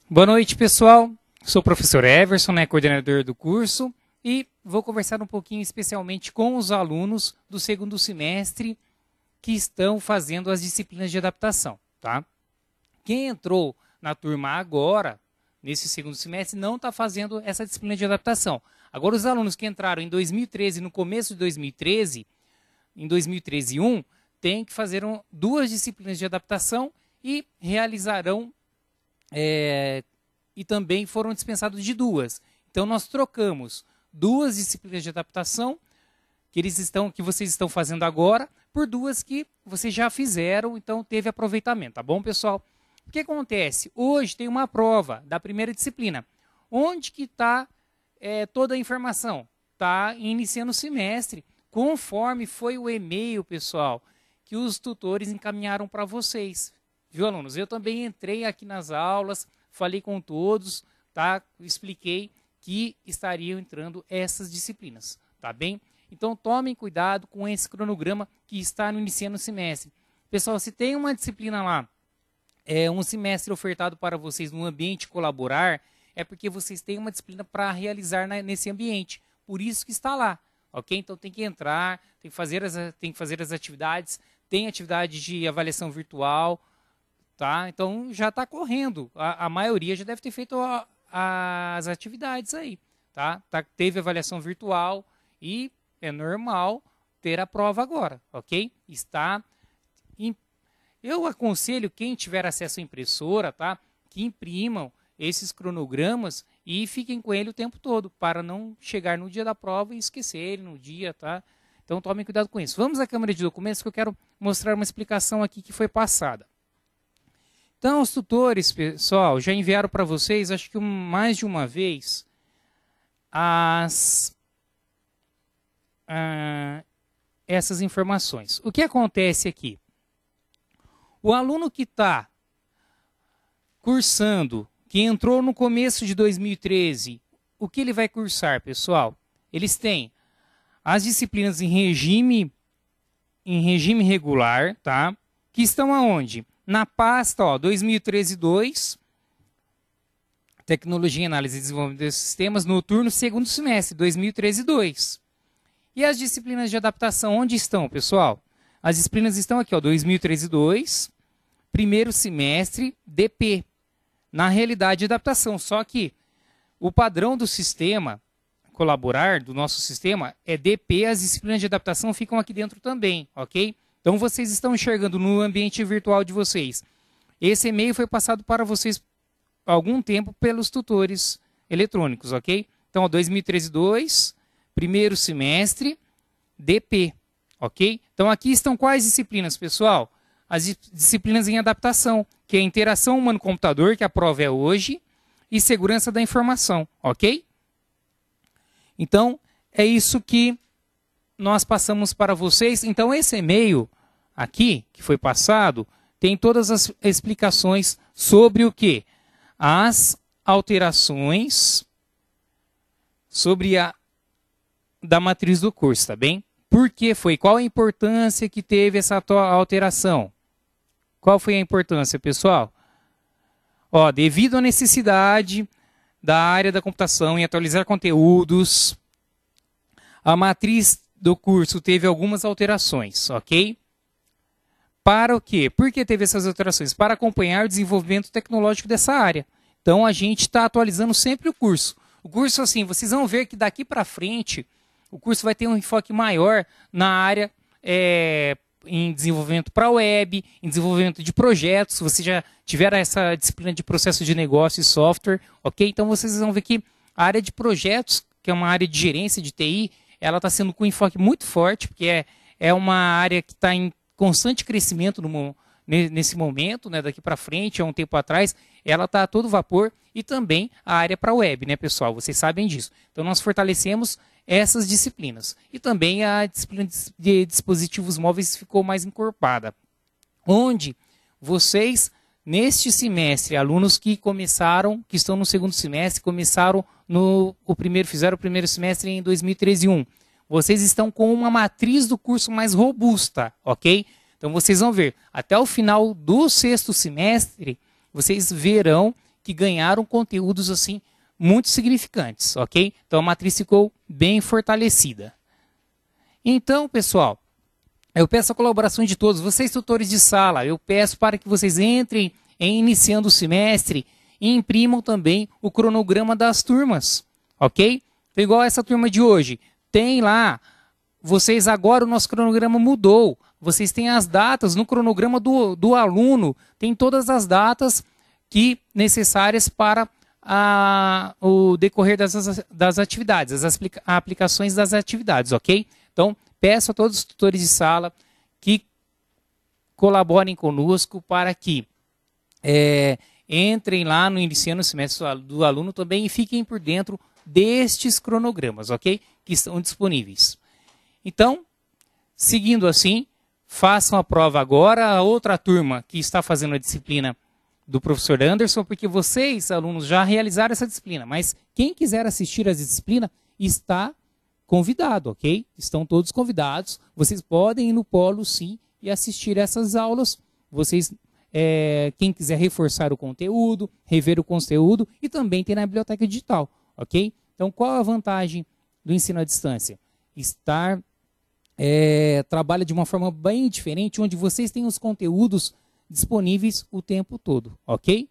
Boa noite, pessoal. Sou o professor Everson, coordenador do curso, e vou conversar um pouquinho especialmente com os alunos do segundo semestre que estão fazendo as disciplinas de adaptação, tá? Quem entrou na turma agora, nesse segundo semestre, não está fazendo essa disciplina de adaptação. Agora, os alunos que entraram em 2013, no começo de 2013, em 2013-1, têm que fazer duas disciplinas de adaptação e realizarão e também foram dispensados de duas. Então, nós trocamos duas disciplinas de adaptação que vocês estão fazendo agora por duas que vocês já fizeram, então teve aproveitamento, tá bom, pessoal? O que acontece? Hoje tem uma prova da primeira disciplina. Onde que está toda a informação? Está iniciando o semestre, conforme foi o e-mail, pessoal, que os tutores encaminharam para vocês. Viu, alunos? Eu também entrei aqui nas aulas, falei com todos, tá? Expliquei que estariam entrando essas disciplinas, tá bem? Então, tomem cuidado com esse cronograma que está no iniciando o semestre. Pessoal, se tem uma disciplina lá, um semestre ofertado para vocês no ambiente colaborar, é porque vocês têm uma disciplina para realizar nesse ambiente. Por isso que está lá, ok? Então, tem que entrar, tem que fazer as atividades, tem atividade de avaliação virtual, tá? Então já está correndo. A maioria já deve ter feito as atividades aí. Tá? Teve avaliação virtual e é normal ter a prova agora. Ok? Eu aconselho quem tiver acesso à impressora, tá? Que imprimam esses cronogramas e fiquem com ele o tempo todo, para não chegar no dia da prova e esquecer ele no dia. Tá? Então tomem cuidado com isso. Vamos à câmera de documentos que eu quero mostrar uma explicação aqui que foi passada. Então, os tutores, pessoal, já enviaram para vocês, acho que mais de uma vez, essas informações. O que acontece aqui? O aluno que está cursando, que entrou no começo de 2013, o que ele vai cursar, pessoal? Eles têm as disciplinas em regime regular, tá? Que estão aonde? Na pasta 2013-2, Tecnologia, Análise e Desenvolvimento de Sistemas, noturno, segundo semestre, 2013-2. E as disciplinas de adaptação, onde estão, pessoal? As disciplinas estão aqui, 2013-2, primeiro semestre, DP, na realidade de adaptação. Só que o padrão do sistema colaborar, do nosso sistema, é DP, as disciplinas de adaptação ficam aqui dentro também, ok? Então, vocês estão enxergando no ambiente virtual de vocês. Esse e-mail foi passado para vocês há algum tempo pelos tutores eletrônicos, ok? Então, 2013-2, primeiro semestre, DP, ok? Então, aqui estão quais disciplinas, pessoal? As disciplinas em adaptação, que é interação humano-computador, que a prova é hoje, e segurança da informação, ok? Então, é isso que nós passamos para vocês. Então, esse e-mail aqui, que foi passado, tem todas as explicações sobre o quê? As alterações da matriz do curso, tá bem? Por que foi? Qual a importância que teve essa alteração? Qual foi a importância, pessoal? Devido à necessidade da área da computação em atualizar conteúdos, a matriz do curso teve algumas alterações, ok? Para o quê? Por que teve essas alterações? Para acompanhar o desenvolvimento tecnológico dessa área. Então, a gente está atualizando sempre o curso. O curso, assim, vocês vão ver que daqui para frente, o curso vai ter um enfoque maior na área em desenvolvimento para web, em desenvolvimento de projetos. Você já tiver essa disciplina de processo de negócio e software, ok? Então, vocês vão ver que a área de projetos, que é uma área de gerência de TI, ela está sendo com um enfoque muito forte, porque é uma área que está em constante crescimento nesse momento, né, daqui para frente, há um tempo atrás, ela está a todo vapor, e também a área para web, né, pessoal? Vocês sabem disso. Então, nós fortalecemos essas disciplinas. E também a disciplina de dispositivos móveis ficou mais encorpada, onde vocês, neste semestre, alunos que estão no segundo semestre, fizeram o primeiro semestre em 2013-1, vocês estão com uma matriz do curso mais robusta, ok? Então vocês vão ver, até o final do sexto semestre, vocês verão que ganharam conteúdos assim muito significantes, ok? Então a matriz ficou bem fortalecida. Então, pessoal, eu peço a colaboração de todos, vocês tutores de sala, eu peço para que vocês entrem iniciando o semestre e imprimam também o cronograma das turmas, ok? Então, igual essa turma de hoje, tem lá, vocês agora o nosso cronograma mudou, vocês têm as datas no cronograma do aluno, tem todas as datas necessárias para o decorrer das atividades, as aplicações das atividades, ok? Então, peço a todos os tutores de sala que colaborem conosco para que entrem lá no iniciando o semestre do aluno também e fiquem por dentro destes cronogramas, ok? Que estão disponíveis. Então, seguindo assim, façam a prova agora. A outra turma que está fazendo a disciplina do professor Anderson, porque vocês, alunos, já realizaram essa disciplina, mas quem quiser assistir a disciplina está convidado, ok? Estão todos convidados. Vocês podem ir no polo, sim, e assistir essas aulas. Vocês, quem quiser reforçar o conteúdo, rever o conteúdo, e também tem na biblioteca digital, ok? Então, qual a vantagem do ensino à distância? Trabalha de uma forma bem diferente, onde vocês têm os conteúdos disponíveis o tempo todo, ok?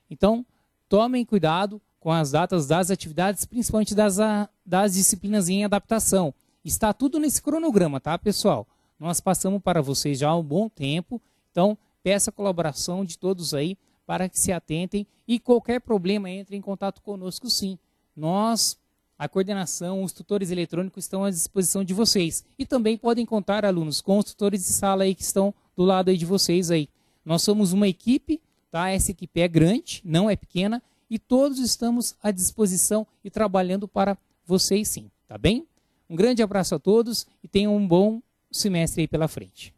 Então, tomem cuidado com as datas das atividades, principalmente das disciplinas em adaptação. Está tudo nesse cronograma, tá, pessoal? Nós passamos para vocês já há um bom tempo, então peço a colaboração de todos aí para que se atentem e qualquer problema entre em contato conosco, sim. Nós, a coordenação, os tutores eletrônicos estão à disposição de vocês. E também podem contar, alunos, com os tutores de sala aí que estão do lado aí de vocês aí. Nós somos uma equipe, tá? Essa equipe é grande, não é pequena, e todos estamos à disposição e trabalhando para vocês sim, tá bem? Um grande abraço a todos e tenham um bom semestre aí pela frente.